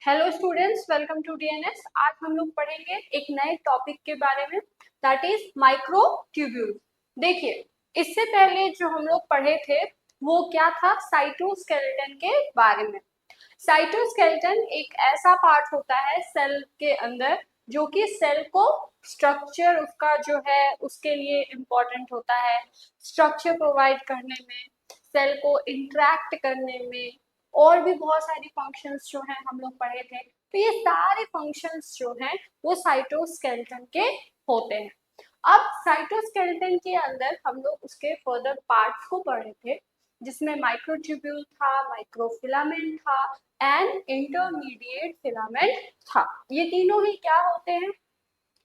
Hello students, welcome to DNS. आज हम लोग पढ़ेंगे एक नए टॉपिक के बारे में, दैट इज माइक्रोट्यूब्यूल। देखिए, इससे पहले जो हम लोग पढ़े थे वो क्या था, साइटोस्केलेटन के बारे में। साइटोस्केलेटन एक ऐसा पार्ट होता है सेल के अंदर जो कि सेल को स्ट्रक्चर उसका जो है उसके लिए इम्पोर्टेंट होता है, स्ट्रक्चर प्रोवाइड करने में, सेल को इंटरेक्ट करने में, और भी बहुत सारी फंक्शंस जो हैं हम लोग पढ़े थे। तो ये सारे फंक्शंस जो हैं वो साइटोस्केलेटन के होते हैं। अब साइटोस्केलेटन के अंदर हम लोग उसके फर्दर पार्ट्स को पढ़े थे, जिसमें माइक्रोट्यूब्यूल था, माइक्रोफिलामेंट था एंड इंटरमीडिएट फिलामेंट था। ये तीनों ही क्या होते हैं,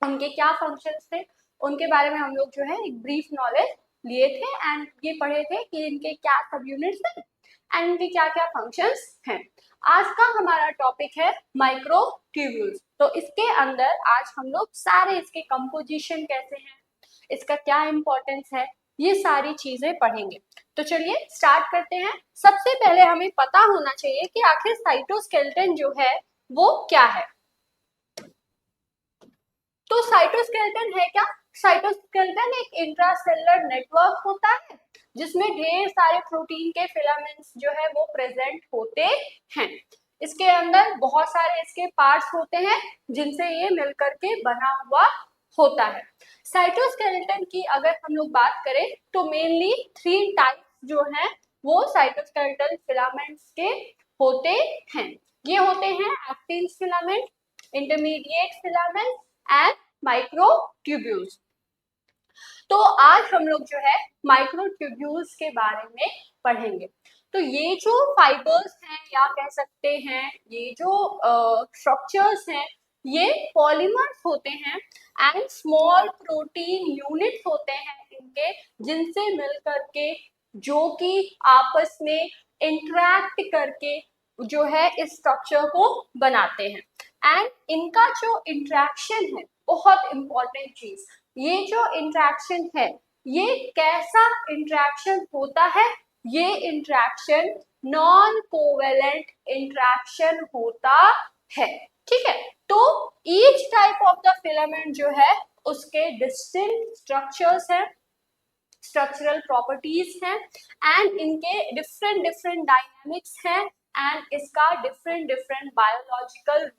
उनके क्या फंक्शंस थे, उनके बारे में हम लोग जो है एक ब्रीफ नॉलेज लिए थे एंड ये पढ़े थे कि इनके क्या सब यूनिट्स हैं एंड इनके क्या क्या फंक्शंस हैं। आज का हमारा टॉपिक है माइक्रोट्यूब्यूल्स। तो इसके अंदर आज हम लोग सारे इसके कंपोजिशन कैसे हैं, इसका क्या इंपॉर्टेंस है, ये सारी चीजें पढ़ेंगे। तो चलिए स्टार्ट करते हैं। सबसे पहले हमें पता होना चाहिए कि आखिर साइटोस्केलेटन जो है वो क्या है। तो साइटोस्केलेटन है क्या? साइटोस्केलेटन एक इंट्रासेलुलर नेटवर्क होता है जिसमें ढेर सारे प्रोटीन के फिलामेंट्स जो है वो प्रेजेंट होते हैं। इसके अंदर बहुत सारे इसके पार्ट्स होते हैं जिनसे ये मिलकर के बना हुआ होता है। साइटोस्केलेटन की अगर हम लोग बात करें तो मेनली 3 टाइप्स जो हैं वो साइटोस्केलेटन फिलामेंट्स के होते हैं। ये होते हैं actin filament, intermediate filament and microtubules. तो आज हम लोग जो है माइक्रोट्यूब्यूल्स के बारे में पढ़ेंगे। तो ये जो फाइबर्स हैं या कह सकते हैं ये जो स्ट्रक्चर्स हैं ये पॉलीमर्स होते हैं एंड स्मॉल प्रोटीन यूनिट्स होते हैं इनके, जिनसे मिल करके जो कि आपस में इंटरैक्ट करके जो है इस स्ट्रक्चर को बनाते हैं। एंड इनका जो इंटरेक्शन है, बहुत इंपॉर्टेंट चीज, ये जो इंटरेक्शन है ये कैसा इंटरेक्शन होता है, ये इंटरेक्शन नॉन कोवेलेंट इंटरेक्शन होता है। ठीक है, तो each type of the filament जो है उसके डिस्टिंक्ट स्ट्रक्चर्स हैं, स्ट्रक्चरल प्रॉपर्टीज हैं एंड इनके डिफरेंट डिफरेंट डायनामिक्स हैं एंड इसका डिफरेंट डिफरेंट बायोलॉजिकल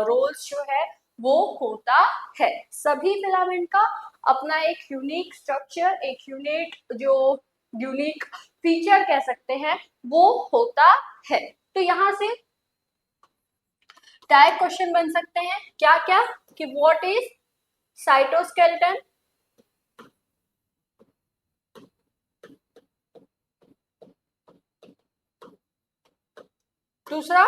रोल्स जो है वो होता है। सभी फिलामेंट का अपना एक यूनिक स्ट्रक्चर, एक यूनिक फीचर कह सकते हैं वो होता है। तो यहाँ से डायरेक्ट क्वेश्चन बन सकते हैं क्या क्या, कि व्हाट इज साइटोस्केलेटन, दूसरा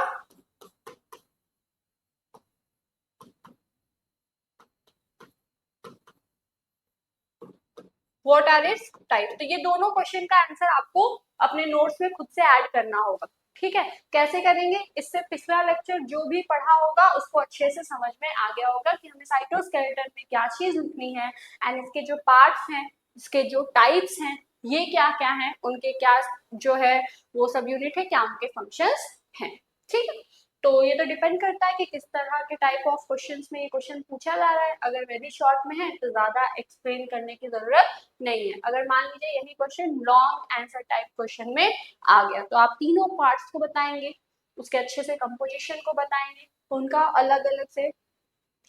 व्हाट आर इट्स टाइप। तो ये दोनों क्वेश्चन का आंसर आपको अपने नोट्स में खुद से ऐड करना होगा। ठीक है, कैसे करेंगे, इससे पिछला लेक्चर जो भी पढ़ा होगा उसको अच्छे से समझ में आ गया होगा कि हमें साइटोस्केलेटन में क्या चीज लिखनी है एंड इसके जो पार्ट्स हैं, इसके जो टाइप्स हैं, ये क्या क्या हैं, उनके क्या जो है वो सब यूनिट है, क्या उनके फंक्शंस हैं। ठीक है, तो ये तो डिपेंड करता है कि किस तरह के टाइप ऑफ क्वेश्चंस में ये क्वेश्चन पूछा जा रहा है। अगर वेरी शॉर्ट में है तो ज्यादा एक्सप्लेन करने की जरूरत नहीं है। अगर मान लीजिए यही question long answer type question में आ गया तो आप तीनों पार्ट्स को बताएंगे, उसके अच्छे से कंपोजिशन को बताएंगे, उनका अलग अलग से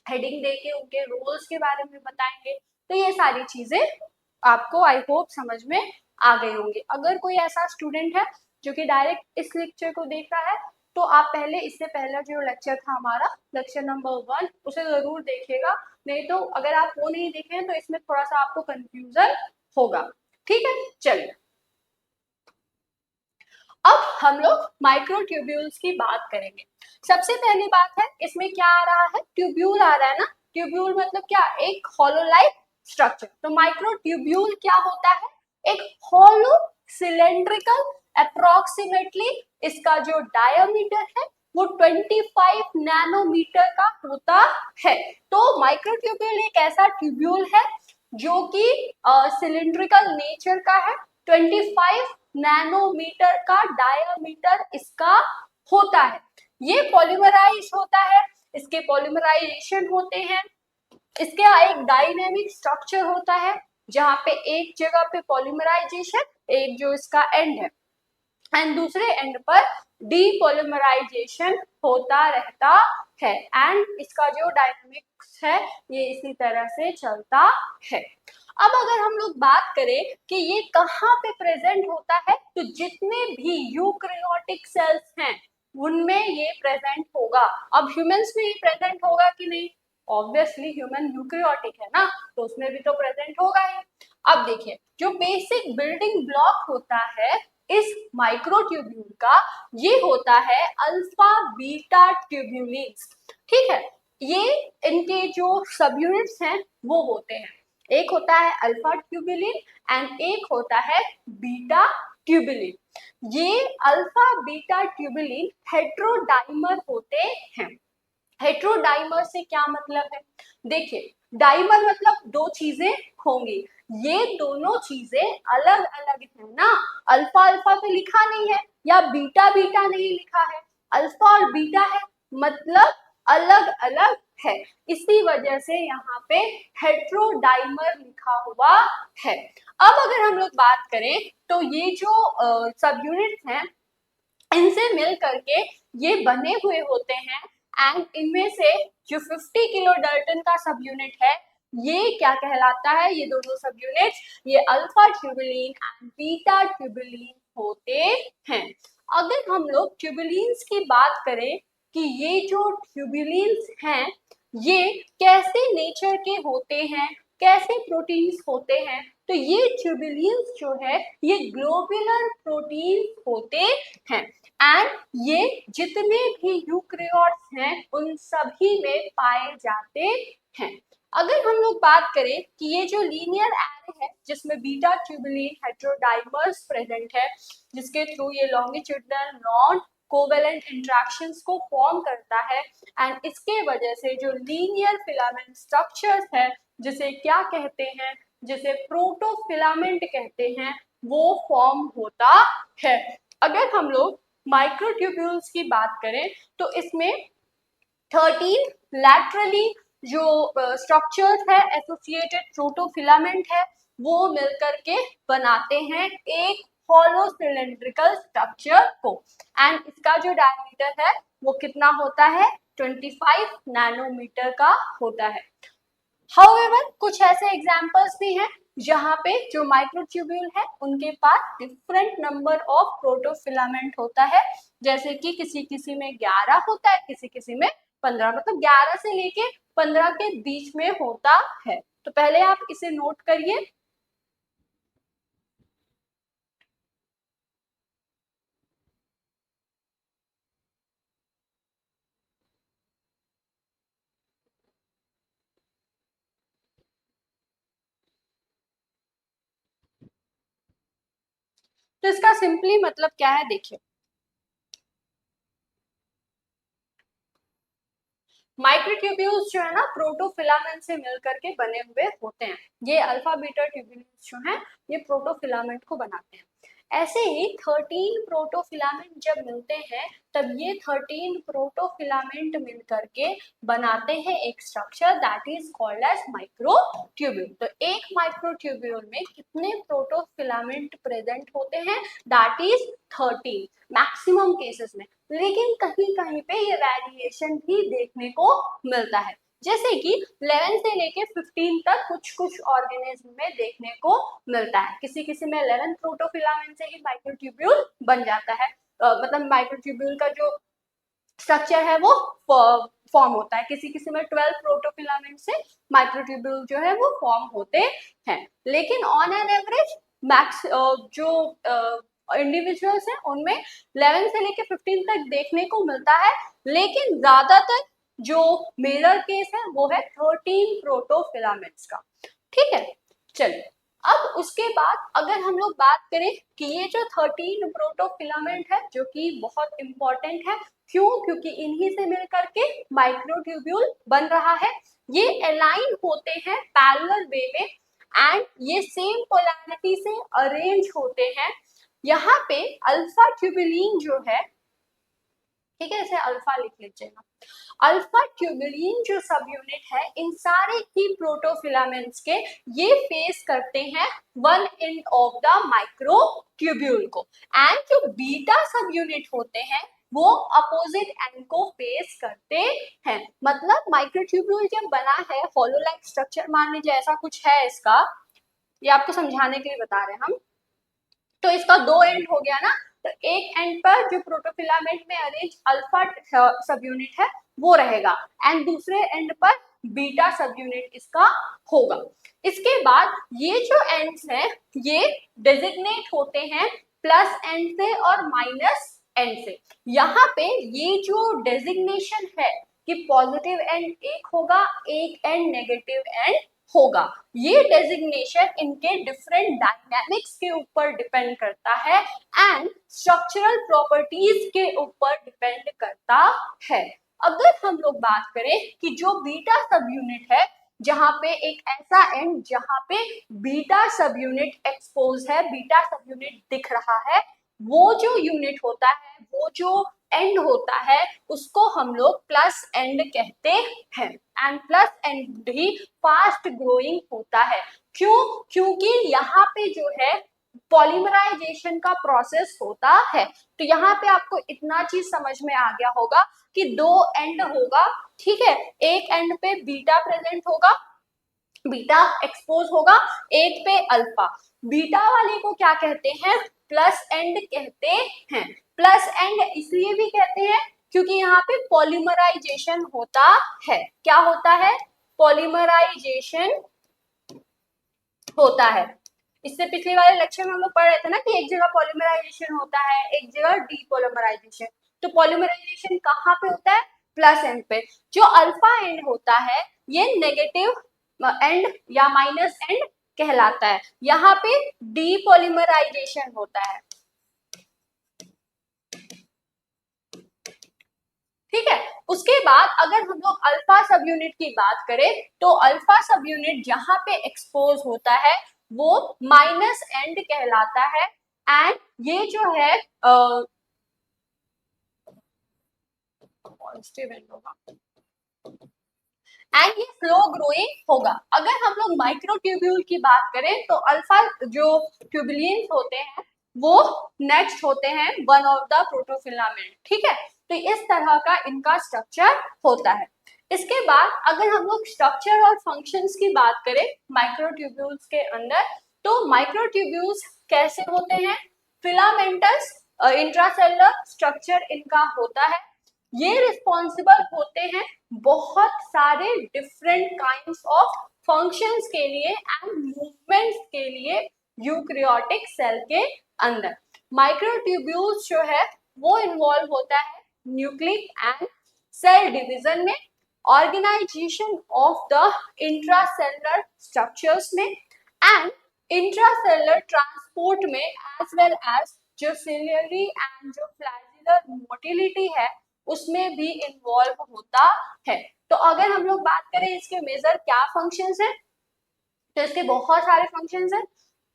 हेडिंग देके उनके रोल्स के बारे में बताएंगे। तो ये सारी चीजें आपको आई होप समझ में आ गई होंगी। अगर कोई ऐसा स्टूडेंट है जो कि डायरेक्ट इस लेक्चर को देख रहा है तो आप पहले इससे पहला जो लेक्चर था हमारा लेक्चर नंबर 1 उसे जरूर देखिएगा, नहीं तो अगर आप वो नहीं देखें तो इसमें थोड़ा सा आपको कंफ्यूजन होगा। ठीक है, चलिए अब हम लोग माइक्रोट्यूब्यूल्स की बात करेंगे। सबसे पहली बात है, इसमें क्या आ रहा है, ट्यूब्यूल आ रहा है ना। ट्यूब्यूल मतलब क्या, एक हॉलो लाइक स्ट्रक्चर। तो माइक्रोट्यूब्यूल क्या होता है, एक हॉलो सिलेंड्रिकल, अप्रोक्सीमेटली इसका जो डायमीटर है वो 25 नैनोमीटर का होता है। तो माइक्रोट्यूब्यूल एक ऐसा ट्यूब्यूल है जो कि सिलिंड्रिकल नेचर का है, 25 नैनोमीटर का डायमीटर इसका होता है। ये पॉलीमराइज होता है, इसके पॉलीमराइजेशन होते हैं, इसके एक डायनेमिक स्ट्रक्चर होता है जहां पे एक जगह पे पॉलीमराइजेशन, एक जो इसका एंड है एंड दूसरे एंड पर डीपॉलीमराइजेशन होता रहता है एंड इसका जो डायनेमिक्स है ये इसी तरह से चलता है। अब अगर हम लोग बात करें कि ये कहाँ पे प्रेजेंट होता है, तो जितने भी यूकैरियोटिक सेल्स हैं उनमें ये प्रेजेंट होगा। अब ह्यूमंस में ये प्रेजेंट होगा कि नहीं, ऑब्वियसली ह्यूमन यूकैरियोटिक है ना, तो उसमें भी तो प्रेजेंट होगा ही। अब देखिए जो बेसिक बिल्डिंग ब्लॉक होता है इस माइक्रोट्यूब्यूल का, ये होता है अल्फा बीटा ट्यूब्यूलिन्स। ठीक है, ये इनके जो सब यूनिट्स हैं वो होते हैं, एक होता है अल्फा ट्यूबुलिन एंड एक होता है बीटा ट्यूबुलिन। ये अल्फा बीटा ट्यूबुलिन हेट्रोडाइमर होते हैं। हेट्रोडाइमर से क्या मतलब है, देखिए डाइमर मतलब दो चीजें होंगी, ये दोनों चीजें अलग अलग है ना, अल्फा अल्फा पे लिखा नहीं है या बीटा बीटा नहीं लिखा है, अल्फा और बीटा है मतलब अलग अलग है, इसी वजह से यहाँ पे हेट्रोडाइमर लिखा हुआ है। अब अगर हम लोग बात करें तो ये जो सब यूनिट्स हैं इनसे मिल करके ये बने हुए होते हैं एंड इनमें से जो 50 किलो डाल्टन का सब यूनिट है ये क्या कहलाता है, ये दोनों सब यूनिट्स ये alpha tubulin and beta tubulin होते हैं। अगर हम लोग ट्यूबुलिन्स की बात करें कि ये जो ट्यूबुलिन्स हैं ये कैसे नेचर के होते हैं, कैसे प्रोटीन्स होते हैं, तो ये ट्यूबुलिन्स जो है ये ग्लोबुलर प्रोटीन्स होते हैं एंड ये जितने भी यूकैरियोट्स हैं उन सभी में पाए जाते हैं। अगर हम लोग बात करें कि ये जो लीनियर एरे है जिसमें बीटा ट्यूबुलिन हेट्रोडाइमर्स प्रेजेंट है, जिसके थ्रू ये लॉन्गिट्यूडनल नॉन कोवेलेंट इंटरेक्शंस को फॉर्म करता है एंड इसके वजह से जो लीनियर फिलामेंट स्ट्रक्चर्स है जिसे क्या कहते हैं, जिसे प्रोटोफिलामेंट कहते हैं, वो फॉर्म होता है। अगर हम लोग माइक्रोट्यूब्यूल्स की बात करें तो इसमें 13 लैटरली जो स्ट्रक्चर्स है एसोसिएटेड प्रोटोफिलामेंट है वो मिलकर के बनाते हैं एक हॉलो सिलेंड्रिकल स्ट्रक्चर को एंड इसका जो डायमीटर है वो कितना होता है, 25 नैनोमीटर का होता है। However, कुछ ऐसे एग्जाम्पल्स भी हैं जहाँ पे जो माइक्रोट्यूब्यूल है उनके पास डिफरेंट नंबर ऑफ प्रोटोफिलामेंट होता है, जैसे कि किसी किसी में 11 होता है, किसी किसी में 15, मतलब 11 से लेके 15 के बीच में होता है। तो पहले आप इसे नोट करिए। तो इसका सिंपली मतलब क्या है देखिए, माइक्रोट्यूब्यूल्स जो है ना प्रोटोफिलामेंट से मिलकर के बने हुए होते हैं, ये अल्फा बीटा ट्यूब्यूल्स जो हैं ये प्रोटोफिलामेंट को बनाते हैं। ऐसे ही 13 प्रोटोफिलामेंट जब मिलते हैं तब ये 13 प्रोटोफिलामेंट मिलकर के बनाते हैं एक structure that is called as microtubule. तो एक माइक्रोट्यूब्यूल में कितने प्रोटोफिलामेंट प्रेजेंट होते हैं, दैट इज 13 मैक्सिमम केसेस में, लेकिन कहीं कहीं पे ये वेरिएशन भी देखने को मिलता है, जैसे कि 11 से लेके 15 तक कुछ कुछ ऑर्गेनिज्म में देखने को मिलता है। किसी किसी में 11 प्रोटोफिलामेंट से ही माइक्रोट्यूब्यूल बन जाता है, मतलब माइक्रोट्यूब्यूल का जो स्ट्रक्चर है वो फॉर्म होता है, किसी किसी में 12 प्रोटोफिलामेंट से माइक्रोट्यूब्यूल जो है वो फॉर्म होते हैं, लेकिन ऑन एन एवरेज मैक्स जो इंडिविजुअल्स हैं उनमें 11 से लेके 15 तक देखने को मिलता है, लेकिन ज्यादातर जो मेजर केस है वो है 13 प्रोटोफिलामेंट्स का। ठीक है, चलिए अब उसके बाद अगर हम लोग बात करें कि ये जो 13 प्रोटोफिलामेंट है जो कि बहुत इंपॉर्टेंट है, क्यों, क्योंकि इन्हीं से मिलकर के माइक्रोट्यूब्यूल बन रहा है, ये अलाइन होते हैं पैरेलल वे में एंड ये सेम पोलैरिटी से अरेंज होते हैं। यहाँ पे अल्फा ट्यूबुलिन जो है ठीक है, इसे अल्फा लिख लीजिएगा। अल्फा ट्यूबुलिन जो सब यूनिट है, इन सारे ही प्रोटोफिलामेंट्स के ये फेस करते हैं one and of the microtubule को, एंड जो बीटा सब यूनिट होते हैं वो अपोजिट एंड को फेस करते हैं। मतलब माइक्रोट्यूब्यूल जब बना है, होलो लाइक स्ट्रक्चर मान लीजिए ऐसा कुछ है इसका, ये आपको समझाने के लिए बता रहे हैं हम। तो इसका दो एंड हो गया ना, तो एक एंड पर जो प्रोटोफिलामेंट में अरेंज अल्फा सब यूनिट है वो रहेगा, एंड दूसरे एंड पर बीटा सब यूनिट इसका होगा। इसके बाद ये जो एंड्स हैं ये डेजिग्नेट होते हैं प्लस एंड से और माइनस एंड से। यहाँ पे ये जो डेजिग्नेशन है कि पॉजिटिव एंड एक होगा, एक एंड नेगेटिव एंड होगा, ये डेजिग्नेशन इनके डिफरेंट डायनामिक्स के ऊपर डिपेंड करता है एंड स्ट्रक्चरल प्रॉपर्टीज के ऊपर डिपेंड करता है। अगर हम लोग बात करें कि जो बीटा सब यूनिट है, जहां पे एक ऐसा एंड जहां पे बीटा सब यूनिट एक्सपोज है, बीटा सब यूनिट दिख रहा है, वो जो यूनिट होता है, वो जो एंड होता है, उसको हम लोग प्लस एंड कहते हैं। And plus and he fast growing होता है। क्यों? क्योंकि यहाँ पे जो है पॉलीमराइजेशन का प्रोसेस होता है। तो यहाँ पे आपको इतना चीज समझ में आ गया होगा कि दो एंड होगा, ठीक है, एक एंड पे बीटा प्रेजेंट होगा, बीटा एक्सपोज होगा, एक पे अल्फा। बीटा वाले को क्या कहते हैं? प्लस एंड कहते हैं। प्लस एंड इसलिए भी कहते हैं क्योंकि यहाँ पे पॉलीमराइजेशन होता है। क्या होता है? पॉलीमराइजेशन होता है। इससे पिछले वाले लेक्चर में हम लोग पढ़ रहे थे ना कि एक जगह पॉलीमराइजेशन होता है, एक जगह डीपॉलीमराइजेशन। तो पॉलीमराइजेशन कहाँ पे होता है? प्लस एंड पे। जो अल्फा एंड होता है ये नेगेटिव एंड या माइनस एंड कहलाता है। यहाँ पे डीपॉलीमराइजेशन होता है, ठीक है। उसके बाद अगर हम लोग अल्फा सब यूनिट की बात करें तो अल्फा सब यूनिट जहां पे एक्सपोज होता है वो माइनस एंड कहलाता है, एंड ये जो है पॉजिटिव एंड होगा, एंड ये स्लो ग्रोइंग होगा। अगर हम लोग माइक्रोट्यूब्यूल की बात करें तो अल्फा जो ट्यूबुलिन्स होते हैं वो नेक्स्ट होते हैं वन ऑफ द प्रोटोफिलामेंट, ठीक है। तो इस तरह का इनका स्ट्रक्चर होता है। इसके बाद अगर हम लोग स्ट्रक्चर और फंक्शंस की बात करें माइक्रोट्यूब्यूल्स के अंदर, तो माइक्रोट्यूब्यूल्स कैसे होते हैं? फिलामेंटस इंट्रासेलुलर स्ट्रक्चर इनका होता है। ये रिस्पॉन्सिबल होते हैं बहुत सारे डिफरेंट काइंड्स ऑफ फंक्शंस के लिए एंड मूवमेंट्स के लिए यूकैरियोटिक सेल के अंदर। माइक्रोट्यूब्यूल्स जो है वो इन्वॉल्व होता है न्यूक्लिक एंड सेल डिवीजन में, organisation of the intracellular structures में, एंड इंट्रासेलुलर ट्रांसपोर्ट में, एज वेल एज जो सिलियरी एंड जो फ्लैजिलर मोटिलिटी है उसमें भी इन्वॉल्व होता है। तो अगर हम लोग बात करें इसके मेजर क्या फंक्शंस हैं, तो इसके बहुत सारे फंक्शंस हैं,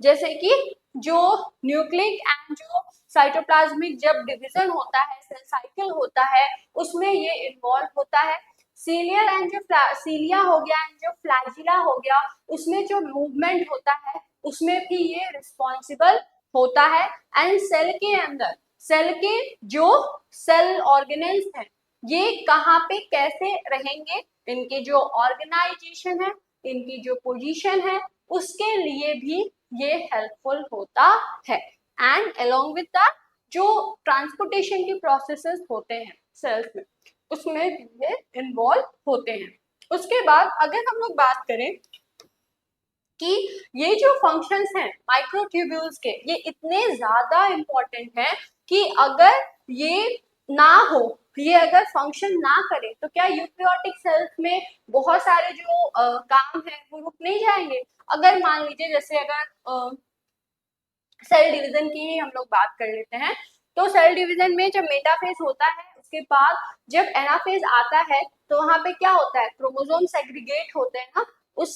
जैसे कि जो न्यूक्लिक एंड जो साइटोप्लाज्मिक जब डिवीजन होता है, सेल साइकिल होता है, उसमें ये इन्वॉल्व होता है। सीलियर एंड जो सीलिया हो गया एंड जो फ्लैजिला हो गया, उसमें जो मूवमेंट होता है उसमें भी ये रिस्पॉन्सिबल होता है। एंड सेल के अंदर सेल के जो सेल ऑर्गेनेल्स हैं ये कहाँ पे कैसे रहेंगे, इनके जो ऑर्गेनाइजेशन है, इनकी जो पोजीशन है, उसके लिए भी ये हेल्पफुल होता है। एंड अलोंग विद दैट जो ट्रांसपोर्टेशन के प्रोसेसेस होते हैं सेल्स में, उसमें भी ये इन्वॉल्व होते हैं। उसके बाद अगर हम लोग बात करें कि ये जो फंक्शंस हैं माइक्रोट्यूब्यूल्स के, ये इतने ज्यादा इम्पोर्टेंट हैं कि अगर ये ना हो, ये अगर फंक्शन ना करे तो क्या यूकैरियोटिक सेल्स में बहुत सारे जो काम है वो रुक नहीं जाएंगे। अगर मान लीजिए जैसे अगर सेल डिवीजन की ही हम लोग बात कर लेते हैं, तो सेल डिवीजन में जब मेटाफेज होता है उसके बाद जब एनाफेज आता है तो वहां पे क्या होता है? क्रोमोसोम सेग्रीगेट होते हैं ना, उस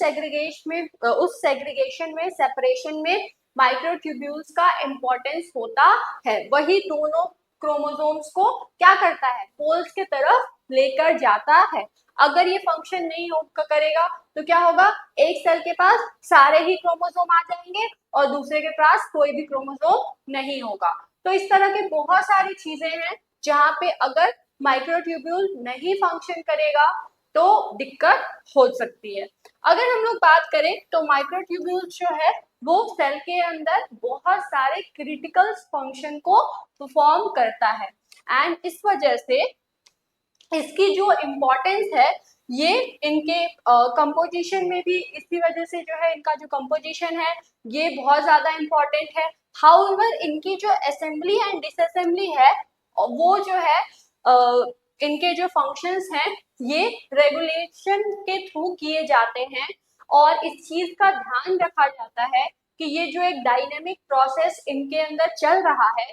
सेग्रीगेशन में सेपरेशन में माइक्रोट्यूब्यूल्स का इम्पोर्टेंस होता है। वही दोनों क्रोमोसोम्स को क्या करता है, पोल्स के तरफ लेकर जाता है। अगर ये फंक्शन नहीं करेगा तो क्या होगा, एक सेल के पास सारे ही क्रोमोसोम आ जाएंगे और दूसरे के पास कोई भी क्रोमोसोम नहीं होगा। तो इस तरह के बहुत सारी चीजें हैं जहाँ पे अगर माइक्रोट्यूब्यूल नहीं फंक्शन करेगा तो दिक्कत हो सकती है। अगर हम लोग बात करें तो माइक्रोट्यूब्यूल जो है वो सेल के अंदर बहुत सारे क्रिटिकल फंक्शन को परफॉर्म करता है एंड इस वजह से इसकी जो इम्पोर्टेंस है ये इनके कंपोजिशन में भी इसी वजह से जो है इनका जो कंपोजिशन है ये बहुत ज्यादा इम्पोर्टेंट है। हाउएवर इनकी जो असेंबली एंड डिसअसेंबली है वो जो है इनके जो फंक्शंस हैं ये रेगुलेशन के थ्रू किए जाते हैं और इस चीज का ध्यान रखा जाता है कि ये जो एक डायनेमिक प्रोसेस इनके अंदर चल रहा है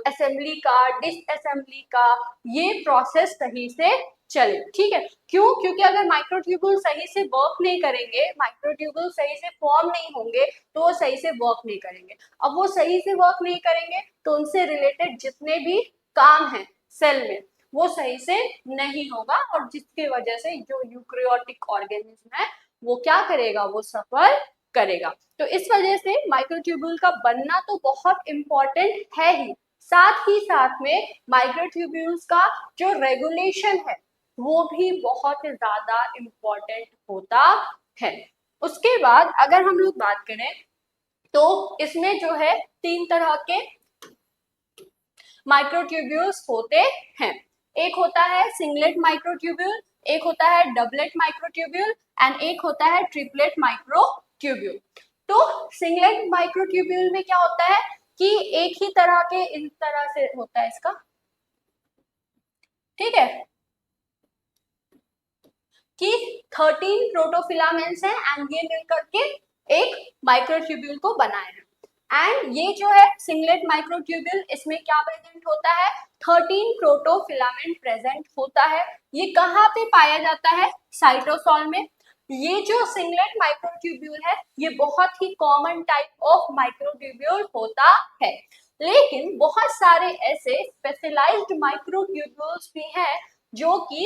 असेंबली का डिसअसेंबली का, ये प्रोसेस सही से चले। ठीक है, क्यों? क्योंकि अगर माइक्रोट्यूब्यूल सही से वर्क नहीं करेंगे, माइक्रोट्यूब्यूल सही से फॉर्म नहीं होंगे तो वो सही से वर्क नहीं करेंगे। अब वो सही से वर्क नहीं करेंगे तो उनसे रिलेटेड जितने भी काम हैं सेल में वो सही से नहीं होगा और जिसकी वजह से जो यूकैरियोटिक ऑर्गेनिज्म है वो क्या करेगा, वो सफर करेगा। तो इस वजह से माइक्रोट्यूब्यूल का बनना तो बहुत इम्पोर्टेंट है ही, साथ ही साथ में माइक्रोट्यूब्यूल्स का जो रेगुलेशन है वो भी बहुत ज्यादा इम्पोर्टेंट होता है। उसके बाद अगर हम लोग बात करें तो इसमें जो है 3 तरह के माइक्रोट्यूब्यूल्स होते हैं। एक होता है सिंगलेट माइक्रोट्यूब्यूल, एक होता है डबलेट माइक्रोट्यूब्यूल एंड एक होता है ट्रिपलेट माइक्रोट्यूब्यूल। तो सिंगलेट माइक्रोट्यूब्यूल में क्या होता है कि एक ही तरह के इस तरह से होता है इसका, ठीक है, कि 13 प्रोटोफिलामेंट्स हैं एंड ये मिलकर के एक माइक्रोट्यूब्यूल को बनाए हैं। एंड ये जो है सिंगलेट माइक्रोट्यूब्यूल, इसमें क्या प्रेजेंट होता है, 13 प्रोटोफिलामेंट प्रेजेंट होता है। ये कहाँ पे पाया जाता है, साइटोसोल में। ये जो सिंगलेट माइक्रोट्यूब्यूल है ये बहुत ही कॉमन टाइप ऑफ माइक्रोट्यूब्यूल होता है, लेकिन बहुत सारे ऐसे स्पेशलाइज्ड माइक्रोट्यूब्यूल्स भी हैं जो कि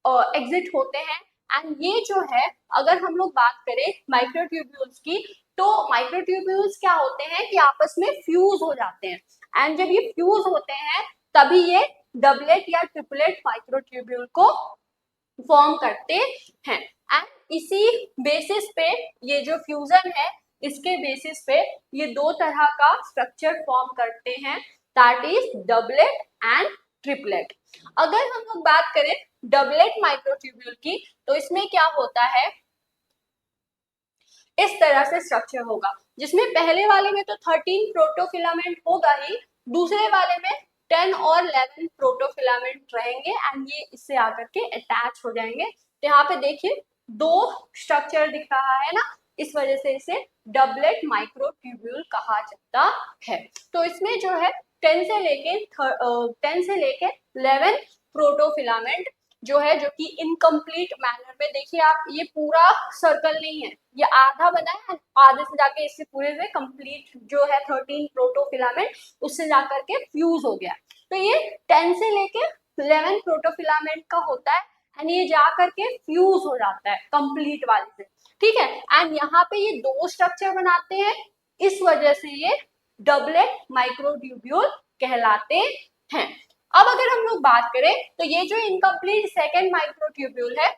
एग्जिट होते हैं। एंड ये जो है अगर हम लोग बात करें माइक्रोट्यूब्यूल्स की तो माइक्रोट्यूब्यूल्स क्या होते हैं कि आपस में फ्यूज हो जाते हैं एंड जब ये फ्यूज होते हैं तभी ये डबलेट या ट्रिपलेट माइक्रोट्यूब्यूल को फॉर्म करते हैं। एंड इसी बेसिस पे ये जो फ्यूजन है इसके बेसिस पे ये 2 तरह का स्ट्रक्चर फॉर्म करते हैं, that is doublet and triplet. अगर हम लोग बात करें डबलेट माइक्रोट्यूब्यूल की तो इसमें क्या होता है, इस तरह से स्ट्रक्चर होगा जिसमें पहले वाले में तो 13 प्रोटोफिलामेंट होगा ही, दूसरे वाले में 10 और 11 प्रोटोफिलामेंट रहेंगे एंड ये इससे आकर के अटैच हो जाएंगे। तो यहाँ पे देखिए 2 स्ट्रक्चर दिख रहा है ना, इस वजह से इसे डबलेट माइक्रोट्यूब्यूल कहा जाता है। तो इसमें जो है 10 से लेके 11 प्रोटोफिलामेंट जो है जो कि इनकम्प्लीट मैनर में, देखिए आप ये पूरा सर्कल नहीं है, ये आधा बना है, आधे से जाके इससे पूरे से कंप्लीट जो है 13 प्रोटोफिलामेंट उससे जाकर के फ्यूज हो गया। तो ये 10 से लेके 11 प्रोटोफिलामेंट का होता है एंड ये जा करके फ्यूज हो जाता है कंप्लीट वाले से, ठीक है। एंड यहाँ पे ये 2 स्ट्रक्चर बनाते हैं, इस वजह से ये डबलेट माइक्रोट्यूब्यूल कहलाते हैं। अब अगर हम लोग बात करें तो ये जो इनकम्प्लीट सेकेंड माइक्रोट्यूब्यूल है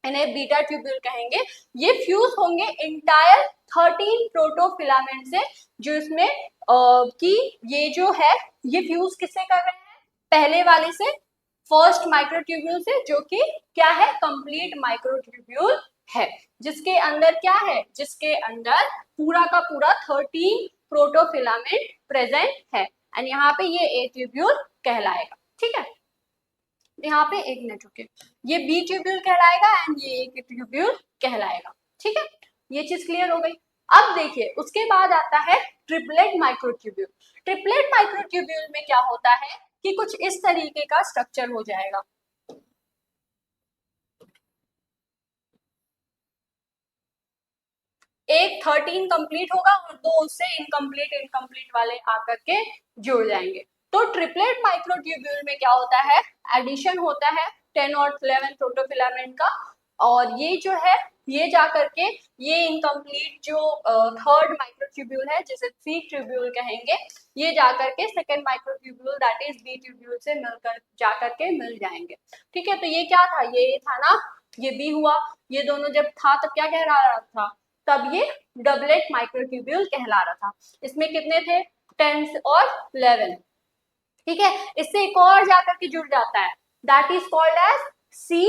इन्हें बीटा ट्यूब्यूल कहेंगे, ये फ्यूज होंगे इंटायर 13 प्रोटोफिलामेंट से, जो इसमें कि ये जो है ये फ्यूज किससे कर रहे हैं, पहले वाले से, फर्स्ट माइक्रोट्यूब्यूल से, जो कि क्या है, कंप्लीट माइक्रोट्यूब्यूल है, जिसके अंदर क्या है, जिसके अंदर पूरा का पूरा 13 प्रोटोफिलामेंट प्रेजेंट है एंड यहाँ पे ये ए ट्यूब्यूल कहलाएगा, ठीक है। यहाँ पे एक मिनट रुके, ये बी ट्यूब्यूल कहलाएगा एंड ये ए ट्यूब्यूल कहलाएगा, ठीक है। ये चीज क्लियर हो गई। अब देखिए उसके बाद आता है ट्रिपलेट माइक्रोट्यूब्यूल। ट्रिपलेट माइक्रोट्यूब्यूल में क्या होता है कि कुछ इस तरीके का स्ट्रक्चर हो जाएगा, एक 13 कंप्लीट होगा और 2 उससे इनकम्प्लीट वाले आकर के जुड़ जाएंगे। तो ट्रिपलेट माइक्रोट्यूब्यूल में क्या होता है, एडिशन होता है 10 और 11 प्रोटोफिलामेंट का, और ये जो है ये जा करके ये इनकम्प्लीट जो थर्ड माइक्रोट्यूब्यूल है जिसे सी ट्यूब्यूल कहेंगे, ये जा करके second microtubule that is B tubule से मिलकर जा करके मिल जाएंगे। ठीक है, तो ये क्या था, ये था ना, ये बी हुआ, ये दोनों जब था तब क्या कह रहा था, तब ये डबलेट माइक्रोट्यूब्यूल कहला रहा था। इसमें कितने थे, 10 और 11। ठीक है, इससे एक और जाकर के जुड़ जाता है, दैट इज कॉल्ड एज सी,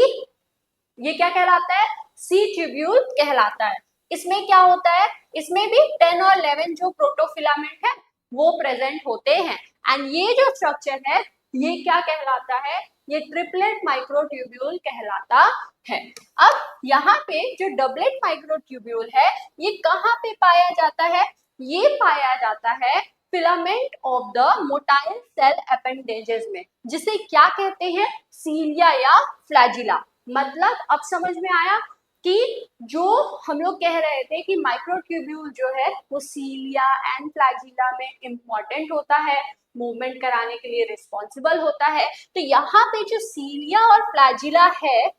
ये क्या कहलाता है, सी ट्यूब्यूल कहलाता है। इसमें क्या होता है, इसमें भी 10 और 11 जो प्रोटोफिलामेंट है वो प्रेजेंट होते हैं, एंड ये जो स्ट्रक्चर है ये क्या कहलाता है, ये ट्रिपलेट माइक्रोट्यूब्यूल कहलाता है। अब यहाँ पे जो डबलेट माइक्रोट्यूब्यूल है ये कहाँ पे पाया जाता है, ये पाया जाता है filament of the motile cell appendages में, जिसे क्या कहते हैं, सीलिया या फ्लैजिला। मतलब अब समझ में आया कि जो हम लोग कह रहे थे कि माइक्रोट्यूब्यूल जो है वो सीलिया एंड फ्लैजिला में इंपॉर्टेंट होता है, मूवमेंट कराने के लिए रिस्पॉन्सिबल होता है। तो यहाँ पे जो सीलिया और फ्लैजिला है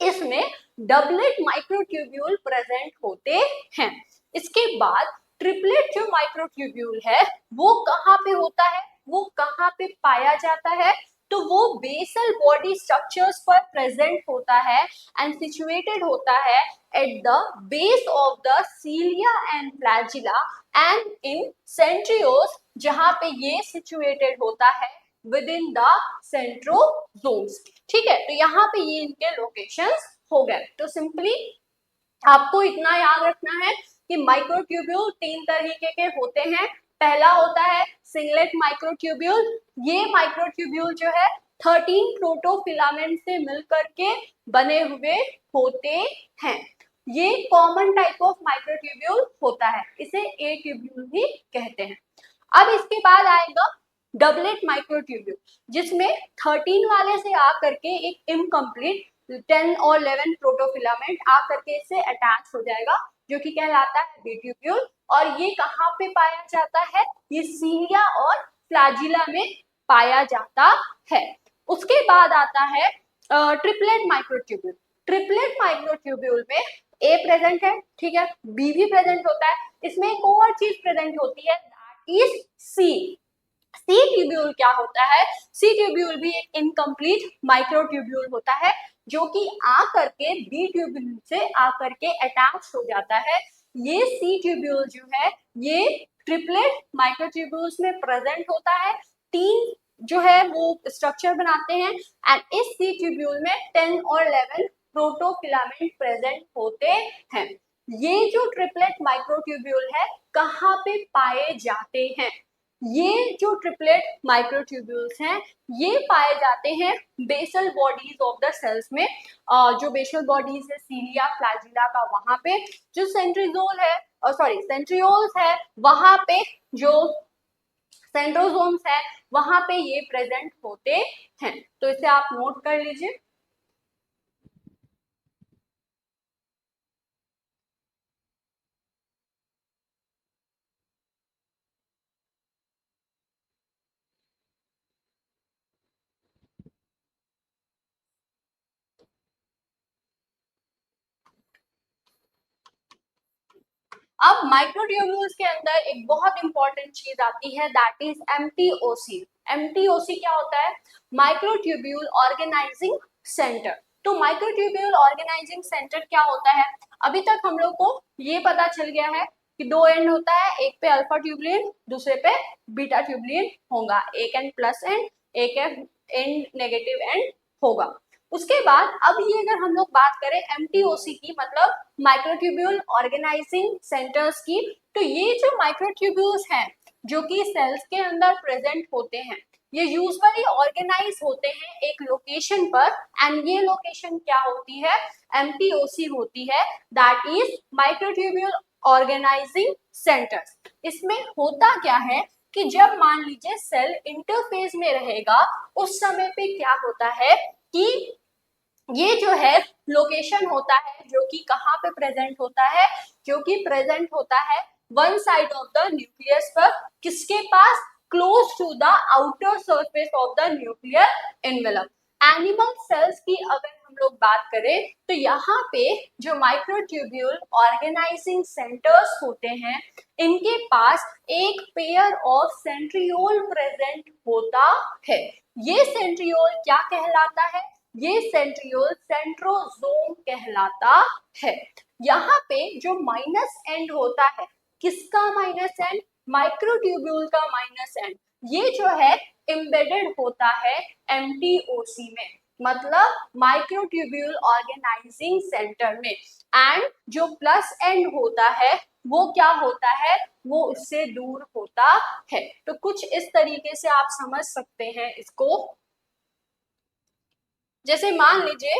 इसमें डबलेट माइक्रोट्यूब्यूल प्रेजेंट होते हैं। इसके बाद ट्रिपलेट जो माइक्रोट्यूब्यूल है वो कहाँ पे होता है, वो कहाँ पे पाया जाता है, तो वो बेसल बॉडी स्ट्रक्चर्स पर प्रेजेंट होता है एंड सिचुएटेड होता है at the base of the cilia and flagella and in centrioles, जहां पे ये सिचुएटेड होता है विद इन द सेंट्रोसोम्स। ठीक है, तो यहाँ पे ये इनके लोकेशंस हो गए। तो सिंपली आपको इतना याद रखना है कि माइक्रोट्यूब्यूल 3 तरीके के होते हैं। पहला होता है सिंगलेट माइक्रोट्यूब्यूल, ये माइक्रोट्यूब्यूल जो है 13 प्रोटोफिलामेंट से मिलकर के बने हुए होते हैं। ये कॉमन टाइप ऑफ माइक्रोट्यूब्यूल होता है, इसे ए ट्यूब्यूल भी कहते हैं। अब इसके बाद आएगा डबलेट माइक्रोट्यूब्यूल, जिसमें 13 वाले से आकर के एक इनकम्प्लीट 10 और 11 प्रोटोफिलामेंट आकर के इससे अटैच हो जाएगा, जो कि कहलाता है बी ट्यूब्यूल। और ये कहाँ पे पाया जाता है, ये सीलिया और फ्लैजिला में पाया जाता है। उसके बाद आता है ट्रिपलेट माइक्रोट्यूब्यूल। ट्रिपलेट माइक्रोट्यूब्यूल में ए प्रेजेंट है, ठीक है, बी भी प्रेजेंट होता है, इसमें एक और चीज प्रेजेंट होती है that is C. C tubule क्या होता है, सी ट्यूब्यूल भी एक इनकम्प्लीट माइक्रोट्यूब्यूल होता है जो कि आकर के बी ट्यूब्यूल से आकर के अटैच हो जाता है। ये सी ट्यूब्यूल जो है ये ट्रिपलेट माइक्रोट्यूब्यूल्स में प्रेजेंट होता है, 3 जो है वो स्ट्रक्चर बनाते हैं, एंड इस सी ट्यूब्यूल में 10 और 11 प्रोटोफिलामेंट प्रेजेंट होते हैं। ये जो ट्रिपलेट माइक्रोट्यूब्यूल है कहाँ पे पाए जाते हैं, ये जो ट्रिपलेट माइक्रोट्यूब्यूल्स हैं ये पाए जाते हैं basal bodies of the cells में। जो बेसल बॉडीज है सीलिया फ्लैजिला का, वहां पे जो सेंट्रियोल है सॉरी सेंट्रियोल्स है वहां पे, जो सेंट्रोसोम्स है वहां पे ये प्रेजेंट होते हैं। तो इसे आप नोट कर लीजिए। अब माइक्रोट्यूब्यूल्स के अंदर एक बहुत इंपॉर्टेंट चीज आती है दैट इज एमटीओसी। एमटीओसी क्या होता है, माइक्रोट्यूब्यूल ऑर्गेनाइजिंग सेंटर। तो माइक्रोट्यूब्यूल ऑर्गेनाइजिंग सेंटर क्या होता है, अभी तक हम लोग को ये पता चल गया है कि 2 एंड होता है, एक पे अल्फा ट्यूबुलिन दूसरे पे बीटा ट्यूबुलिन होगा, एक एंड प्लस एंड, एक एंड नेगेटिव एंड होगा। उसके बाद अब ये अगर हम लोग बात करें एमटीओसी की, मतलब माइक्रोट्यूब्यूल ऑर्गेनाइजिंग सेंटर्स की, तो ये जो माइक्रोट्यूब्यूल्स हैं जो कि सेल्स के अंदर प्रेजेंट होते हैं ये यूजुअली ऑर्गेनाइज होते हैं एक लोकेशन पर, एंड ये लोकेशन क्या होती है, एमटीओसी होती है, that is microtubule organising centres. इसमें होता क्या है कि जब मान लीजिए सेल इंटरफेज में रहेगा उस समय पे क्या होता है कि ये जो है लोकेशन होता है जो कि कहाँ पे प्रेजेंट होता है, जो कि प्रेजेंट होता है one side of the nucleus पर, किसके पास, close to the outer surface of the nuclear envelope. Animal cells की अगर हम लोग बात करें तो यहाँ पे जो माइक्रोट्यूब्यूल ऑर्गेनाइजिंग सेंटर्स होते हैं, इनके पास एक पेयर ऑफ सेंट्रियोल प्रेजेंट होता है. ये सेंट्रियोल क्या कहलाता है? ये सेंट्रियोल सेंट्रोसोम कहलाता है. यहाँ पे जो माइनस एंड होता है, किसका माइनस एंड? माइक्रोट्यूब्यूल का माइनस एंड. ये जो है एम्बेडेड होता है एमटीओसी में, मतलब माइक्रोट्यूब्यूल ऑर्गेनाइजिंग सेंटर में. एंड जो प्लस एंड होता है वो क्या होता है? वो उससे दूर होता है. तो कुछ इस तरीके से आप समझ सकते हैं इसको. जैसे मान लीजिए,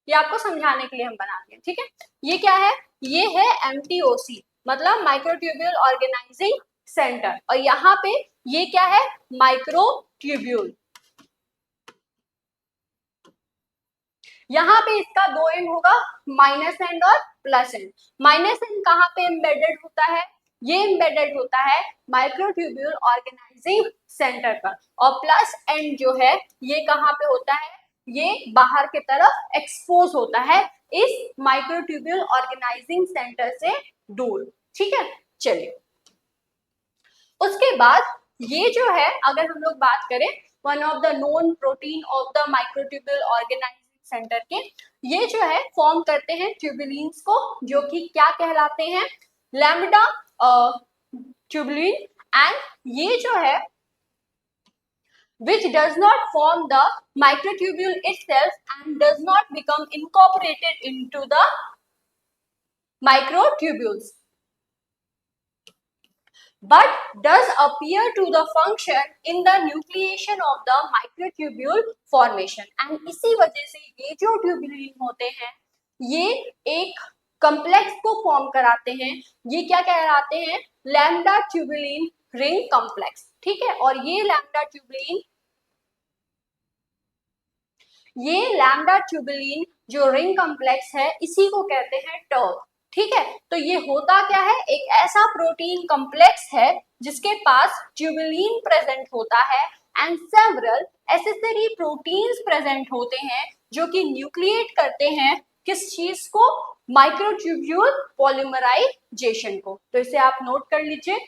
ये आपको समझाने के लिए हम बना रहे हैं, ठीक है. ये क्या है? ये है एमटीओसी, मतलब माइक्रोट्यूब्यूल ऑर्गेनाइजिंग सेंटर. और यहाँ पे ये क्या है? माइक्रोट्यूब्यूल. यहाँ पे इसका दो एंड होगा, माइनस एंड और प्लस एंड. माइनस एंड कहाँ पे एम्बेडेड होता है? ये एम्बेडेड होता है माइक्रोट्यूब्यूल ऑर्गेनाइजिंग सेंटर पर. और प्लस एंड जो है ये कहाँ पे होता है? ये बाहर की तरफ एक्सपोज होता है इस माइक्रोट्यूब्यूल ऑर्गेनाइजिंग सेंटर से दूर. ठीक है, चलिए. उसके बाद ये जो है, अगर हम लोग बात करें one of the known protein of the microtubule organising centre के, ये जो है फॉर्म करते हैं ट्यूबुलिन्स को, जो कि क्या कहलाते हैं? Lambda tubulin. एंड ये जो है which does not form the microtubule itself and does not become incorporated into the microtubules, but does appear to the function in the nucleation of the microtubule formation. And इसी वजह से ये जो tubulin होते हैं ये एक कम्प्लेक्स को फॉर्म कराते हैं. ये क्या कहलाते हैं? Lambda tubulin ring complex. ठीक है, और ये लैम्बडा ट्यूबुलिन जो रिंग कम्प्लेक्स है इसी को कहते हैं टर्क. ठीक है, तो ये होता क्या है? एक ऐसा प्रोटीन कम्प्लेक्स है जिसके पास ट्यूबुलिन प्रेजेंट होता है and several accessory proteins present होते हैं जो कि न्यूक्लिएट करते हैं किस चीज को? माइक्रोट्यूब्यूल पॉलीमराइजेशन को. तो इसे आप नोट कर लीजिए.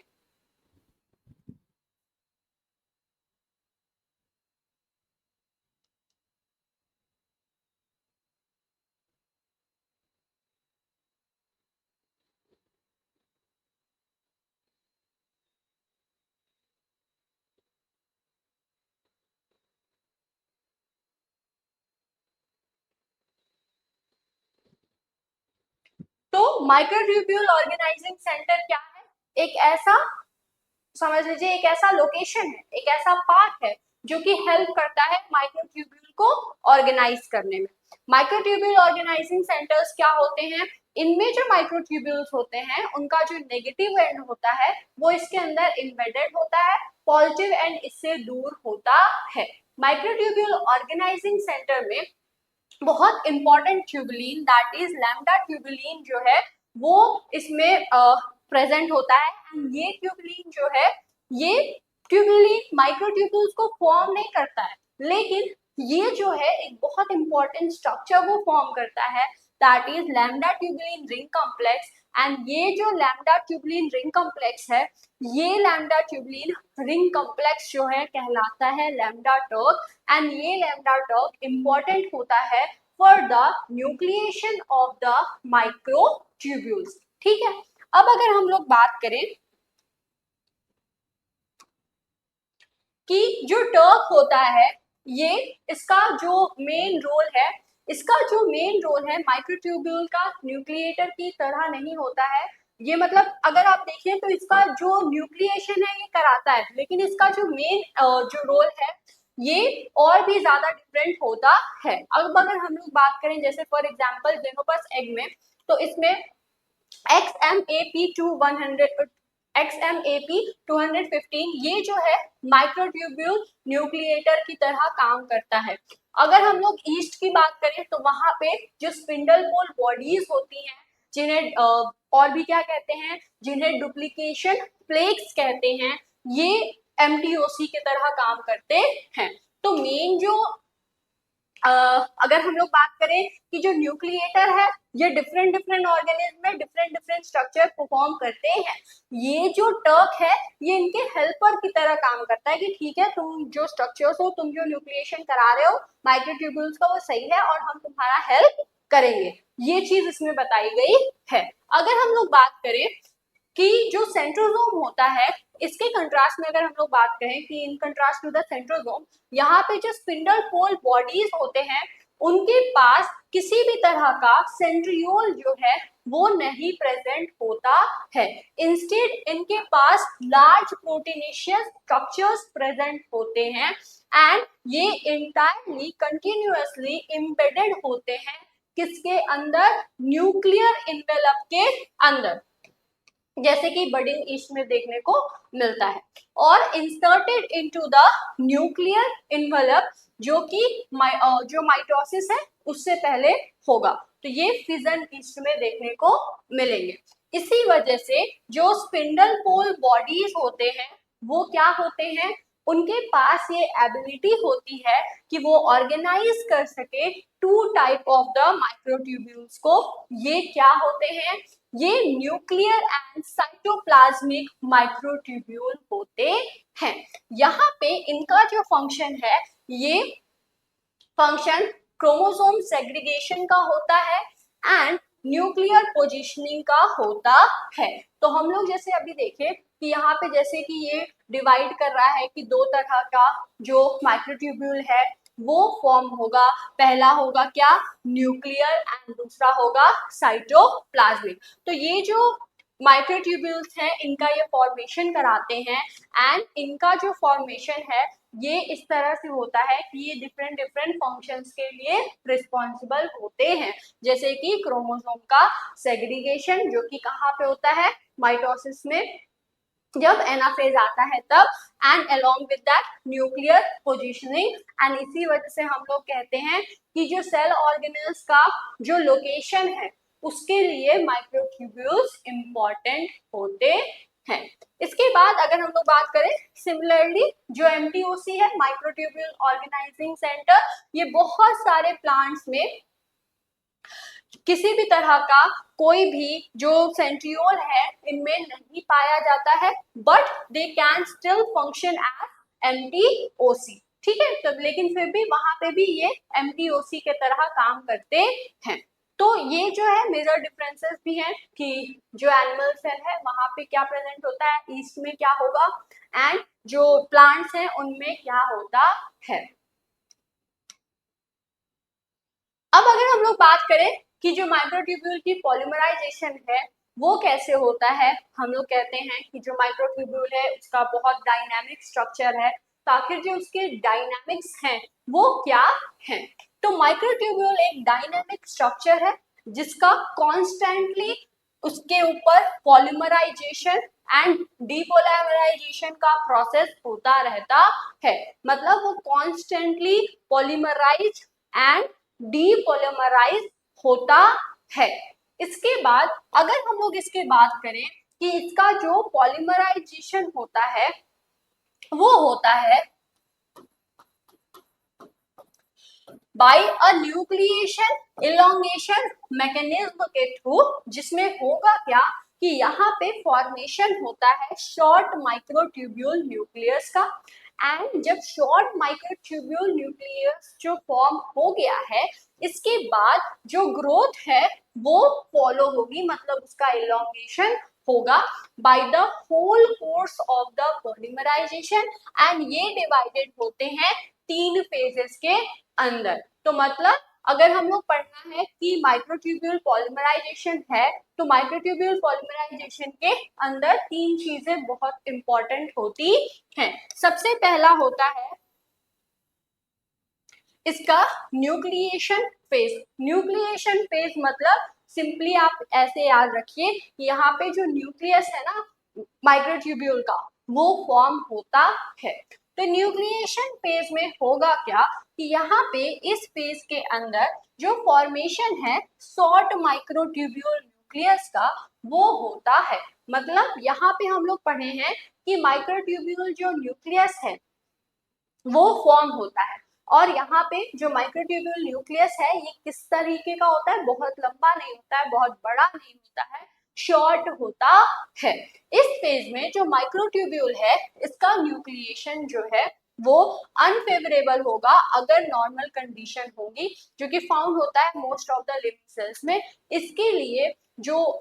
तो माइक्रोट्यूब्यूल ऑर्गेनाइजिंग सेंटर क्या है? एक ऐसा, समझ लीजिए, एक ऐसा लोकेशन है, एक ऐसा पार्ट है जो कि हेल्प करता है माइक्रोट्यूब्यूल को ऑर्गेनाइज करने में. माइक्रोट्यूब्यूल ऑर्गेनाइजिंग सेंटर्स क्या होते हैं? इनमें जो माइक्रोट्यूब्यूल्स होते हैं उनका जो नेगेटिव एंड होता है वो इसके अंदर एम्बेडेड होता है, पॉजिटिव एंड इससे दूर होता है. माइक्रोट्यूब्यूल ऑर्गेनाइजिंग सेंटर में बहुत important tubulin that is lambda tubulin जो है वो इसमें प्रेजेंट होता है. एंड ये ट्यूबुलिन जो है, ये ट्यूबुलिन माइक्रोट्यूब्यूल्स को फॉर्म नहीं करता है, लेकिन ये जो है एक बहुत इंपॉर्टेंट स्ट्रक्चर वो फॉर्म करता है that is lambda tubulin ring complex. And ये जो लैम्बडा ट्यूबुलिन रिंग कॉम्प्लेक्स है, ये लैम्बडा ट्यूबुलिन रिंग कॉम्प्लेक्स जो है कहलाता है लैम्बडा टर्क. एंड ये लैम्बडा टर्क इंपॉर्टेंट होता है for the nucleation of the microtubules. ठीक है, अब अगर हम लोग बात करें कि जो टर्क होता है, ये इसका जो मेन रोल है, इसका जो मेन रोल है माइक्रोट्यूब्यूल का न्यूक्लिएटर की तरह नहीं होता है. ये मतलब अगर आप देखें तो इसका जो न्यूक्लिएशन है ये कराता है, लेकिन इसका जो मेन जो रोल है ये और भी ज्यादा डिफरेंट होता है. अब अगर हम लोग बात करें जैसे फॉर एग्जांपल जेनोपस एग में, तो इसमें XMAP215 ये जो है माइक्रोट्यूब्यूल न्यूक्लिएटर की तरह काम करता है. अगर हम लोग ईस्ट की बात करें तो वहां पे जो स्पिंडल बोल बॉडीज होती हैं जिन्हें और भी क्या कहते हैं, जिन्हें डुप्लीकेशन प्लेक्स कहते हैं, ये एमटीओसी की तरह काम करते हैं। तो मेन जो अगर हम लोग बात करें कि जो न्यूक्लिएटर है ये डिफरेंट डिफरेंट ऑर्गेनिज्म में डिफरेंट डिफरेंट स्ट्रक्चर परफॉर्म करते हैं। ये जो टर्क है ये इनके हेल्पर की तरह काम करता है कि ठीक है तुम जो स्ट्रक्चर्स हो, तुम जो न्यूक्लिएशन करा रहे हो माइक्रोट्यूब्यूल्स का, वो सही है और हम तुम्हारा हेल्प करेंगे। ये चीज इसमें बताई गई है। अगर हम लोग बात करें कि जो सेंट्रोसोम होता है, इसके कंट्रास्ट में अगर हम लोग बात करें कि in contrast to the centrosome, यहाँ पे जो स्पिंडल पोल बॉडीज होते हैं उनके पास किसी भी तरह का सेंट्रियोल जो है वो नहीं प्रेजेंट होता है। इंस्टेड इनके पास लार्ज प्रोटीनेशियस स्ट्रक्चर्स प्रेजेंट होते हैं एंड ये इंटायरली कंटिन्यूअसली एम्बेडेड होते हैं किसके अंदर, न्यूक्लियर इन्वेलप के अंदर, जैसे कि बडिंग ईस्ट में देखने को मिलता है। और inserted into the nuclear envelope जो कि जो माइटोसिस है उससे पहले होगा, तो ये फिजन ईस्ट में देखने को मिलेंगे। इसी वजह से जो स्पिंडल पोल बॉडीज होते हैं वो क्या होते हैं, उनके पास ये एबिलिटी होती है कि वो ऑर्गेनाइज कर सके two type of the microtubules को। ये क्या होते हैं, ये न्यूक्लियर एंड साइटोप्लाज्मिक माइक्रोट्यूब्यूल होते हैं। यहाँ पे इनका जो फंक्शन है ये फंक्शन क्रोमोसोम सेग्रीगेशन का होता है एंड न्यूक्लियर पोजिशनिंग का होता है। तो हम लोग जैसे अभी देखें कि यहाँ पे जैसे कि ये डिवाइड कर रहा है कि दो तरह का जो माइक्रोट्यूब्यूल है वो फॉर्म होगा, पहला होगा क्या, न्यूक्लियर एंड दूसरा होगा साइटोप्लाज्मिक। तो ये जो माइक्रोट्यूब्यूल्स हैं इनका ये फॉर्मेशन कराते हैं एंड इनका जो फॉर्मेशन है ये इस तरह से होता है कि ये डिफरेंट डिफरेंट फंक्शंस के लिए रिस्पॉन्सिबल होते हैं, जैसे कि क्रोमोसोम का सेग्रीगेशन जो कि कहाँ पे होता है, माइटोसिस में जब एनाफेज आता है तब, and along with that nuclear positioning. And इसी वजह से हम लोग कहते हैं कि जो सेल ऑर्गेनेल्स का जो लोकेशन है उसके लिए माइक्रोट्यूब्यूल्स इंपॉर्टेंट होते हैं। इसके बाद अगर हम लोग बात करें सिमिलरली जो एमटीओसी है, माइक्रोट्यूब्यूल ऑर्गेनाइजिंग सेंटर, ये बहुत सारे प्लांट्स में किसी भी तरह का कोई भी जो सेंट्रियोल है इनमें नहीं पाया जाता है, but they can still function as MTOC. ठीक है, तो लेकिन फिर भी वहां पे भी ये एमटीओसी के तरह काम करते हैं। तो ये जो है मेजर डिफरेंसेस भी हैं कि जो एनिमल सेल है वहां पे क्या प्रेजेंट होता है, ईस्ट में क्या होगा एंड जो प्लांट्स हैं उनमें क्या होता है। अब अगर हम लोग बात करें कि जो माइक्रोट्यूब्यूल की पॉलीमराइजेशन है वो कैसे होता है, हम लोग कहते हैं कि जो माइक्रोट्यूब्यूल है उसका बहुत डायनामिक स्ट्रक्चर है। तो आखिर जो उसके डायनामिक्स हैं वो क्या है, तो माइक्रोट्यूब्यूल एक डायनामिक स्ट्रक्चर है जिसका कॉन्स्टेंटली उसके ऊपर पॉलीमराइजेशन एंड डीपोलाइमराइजेशन का प्रोसेस होता रहता है। मतलब वो कॉन्स्टेंटली पॉलीमराइज एंड डीपोलिमराइज होता है। इसके बाद अगर हम लोग इसके बात करें कि इसका जो पॉलीमराइजेशन होता है वो होता है bye a nucleation elongation mechanism के थ्रू, जिसमें होगा क्या कि यहाँ पे फॉर्मेशन होता है शॉर्ट माइक्रोट्यूब्यूल न्यूक्लियस का। एंड जब शॉर्ट माइक्रोट्यूब्यूल न्यूक्लियस जो फॉर्म हो गया है इसके बाद जो ग्रोथ है वो फॉलो होगी, मतलब उसका इलोंगेशन होगा by the whole course of the polymerisation. And ये डिवाइडेड होते हैं 3 फेजेस के अंदर। तो मतलब अगर हम लोग पढ़ना है कि माइक्रोट्यूब्यूल पॉलीमराइजेशन है तो माइक्रोट्यूब्यूल पॉलीमराइजेशन के अंदर 3 चीजें बहुत इंपॉर्टेंट होती हैं। सबसे पहला होता है इसका न्यूक्लिएशन फेज। न्यूक्लिएशन फेज मतलब सिंपली आप ऐसे याद रखिए कि यहाँ पे जो न्यूक्लियस है ना माइक्रोट्यूब्यूल का वो फॉर्म होता है। तो न्यूक्लिएशन फेज में होगा क्या कि यहाँ पे इस फेज के अंदर जो फॉर्मेशन है शॉर्ट माइक्रोट्यूब्यूल न्यूक्लियस का वो होता है। मतलब यहाँ पे हम लोग पढ़े हैं कि माइक्रोट्यूब्यूल जो न्यूक्लियस है वो फॉर्म होता है, और यहाँ पे जो माइक्रोट्यूब्यूल न्यूक्लियस है ये किस तरीके का होता है, बहुत लंबा नहीं होता है, बहुत बड़ा नहीं होता है, शॉर्ट होता है। इस फेज में जो माइक्रोट्यूब्यूल है इसका न्यूक्लिएशन जो है वो अनफेवरेबल होगा अगर नॉर्मल कंडीशन होगी, जो कि फाउंड होता है most of the living cells में। इसके लिए जो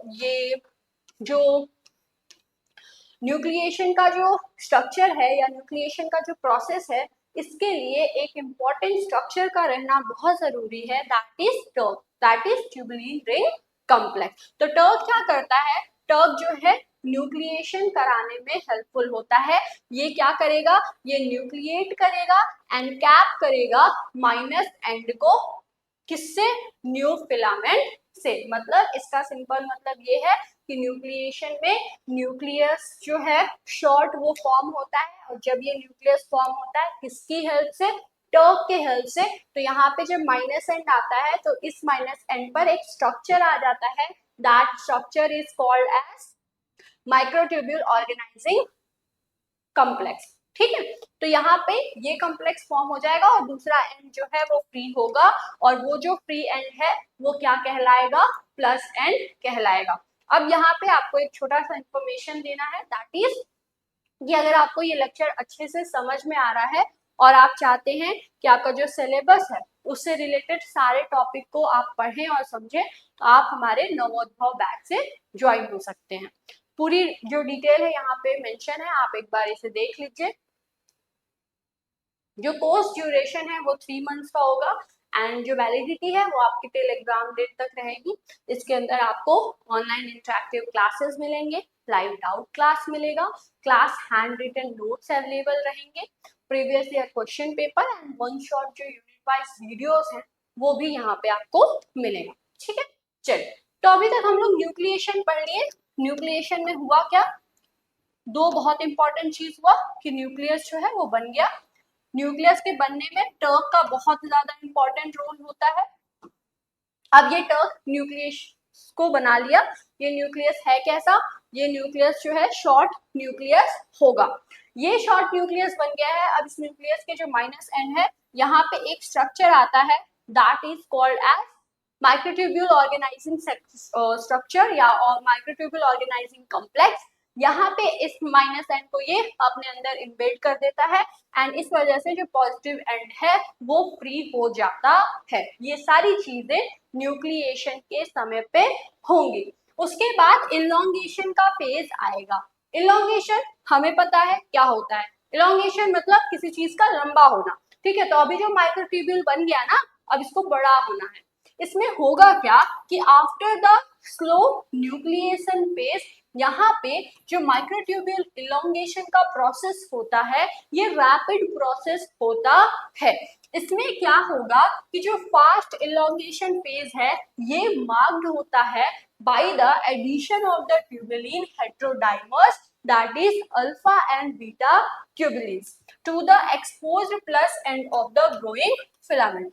न्यूक्लिएशन का जो स्ट्रक्चर है या न्यूक्लिएशन का जो प्रोसेस है, इसके लिए एक इम्पॉर्टेंट स्ट्रक्चर का रहना बहुत जरूरी है, that is TuRC, that is tubulin ring complex. तो टर्क क्या करता है, टर्क जो है न्यूक्लिएशन कराने में हेल्पफुल होता है। ये क्या करेगा, ये न्यूक्लिएट करेगा एंड कैप करेगा माइनस एंड को, किससे, न्यू फिलामेंट से। मतलब इसका सिंपल मतलब ये है कि न्यूक्लिएशन में न्यूक्लियस जो है शॉर्ट वो फॉर्म होता है, और जब ये न्यूक्लियस फॉर्म होता है किसकी हेल्प से, टर्क के हेल्प से। तो यहाँ पे जब माइनस एंड आता है तो इस माइनस एंड पर एक स्ट्रक्चर आ जाता है, that structure is called as microtubule organising complex. ठीक है, तो यहाँ पे ये कॉम्प्लेक्स फॉर्म हो जाएगा और दूसरा एंड जो है वो फ्री होगा, और वो जो फ्री एंड है वो क्या कहलाएगा, प्लस एंड कहलाएगा। अब यहाँ पे आपको एक छोटा सा इंफॉर्मेशन देना है, दैट इज कि अगर आपको ये लेक्चर अच्छे से समझ में आ रहा है और आप चाहते हैं कि आपका जो सिलेबस है उससे रिलेटेड सारे टॉपिक को आप पढ़ें और समझें, तो आप हमारे नवोद्भव बैच से ज्वाइन हो सकते हैं। पूरी जो डिटेल है यहाँ पे मेंशन है, आप एक बार इसे देख लीजिए। जो कोर्स ड्यूरेशन है वो 3 मंथ्स का होगा, एंड जो वैलिडिटी है वो आपकी टिल एग्जाम डेट तक रहेगी। इसके अंदर आपको ऑनलाइन इंटरेक्टिव क्लासेस मिलेंगे, लाइव डाउट क्लास मिलेगा, class handwritten notes available रहेंगे, previous year question paper and one shot जो यूनिट वाइज वीडियोस हैं वो भी यहाँ पे आपको मिलेगा। ठीक है, चलिए, तो अभी तक हम लोग न्यूक्लिएशन पढ़ लिए। न्यूक्लिएशन में हुआ क्या, दो बहुत इंपॉर्टेंट चीज हुआ कि न्यूक्लियस जो है वो बन गया। न्यूक्लियस के बनने में टर्क का बहुत ज्यादा इंपॉर्टेंट रोल होता है। अब ये टर्क न्यूक्लियस को बना लिया, ये न्यूक्लियस है कैसा, ये न्यूक्लियस जो है शॉर्ट न्यूक्लियस होगा। ये शॉर्ट न्यूक्लियस बन गया है। अब इस न्यूक्लियस के जो माइनस एंड है यहाँ पे एक स्ट्रक्चर आता है, that is called as microtubule organising structure या माइक्रोट्यूब्यूल ऑर्गेनाइजिंग कॉम्प्लेक्स। यहाँ पे इस माइनस एंड को ये अपने अंदर इम्बेड कर देता है, एंड इस वजह से जो पॉजिटिव एंड है वो फ्री हो जाता है। ये सारी चीजें न्यूक्लिएशन के समय पे होंगी। उसके बाद इलोंगेशन का फेज आएगा। इलोंगेशन हमें पता है क्या होता है, इलोंगेशन मतलब किसी चीज का लंबा होना। ठीक है, तो अभी जो माइक्रोट्यूब्यूल बन गया ना, अब इसको बड़ा होना है। इसमें होगा क्या कि after the slow nucleation phase, यहाँ पे जो माइक्रोट्यूब्यूल इलोंगेशन का प्रोसेस होता है ये रैपिड प्रोसेस होता है। इसमें क्या होगा कि जो फास्ट इलोंगेशन फेज है ये मार्क्ड होता है by the addition of the tubulin heterodimers, that is alpha and beta tubulins, to the exposed plus end of the growing filament.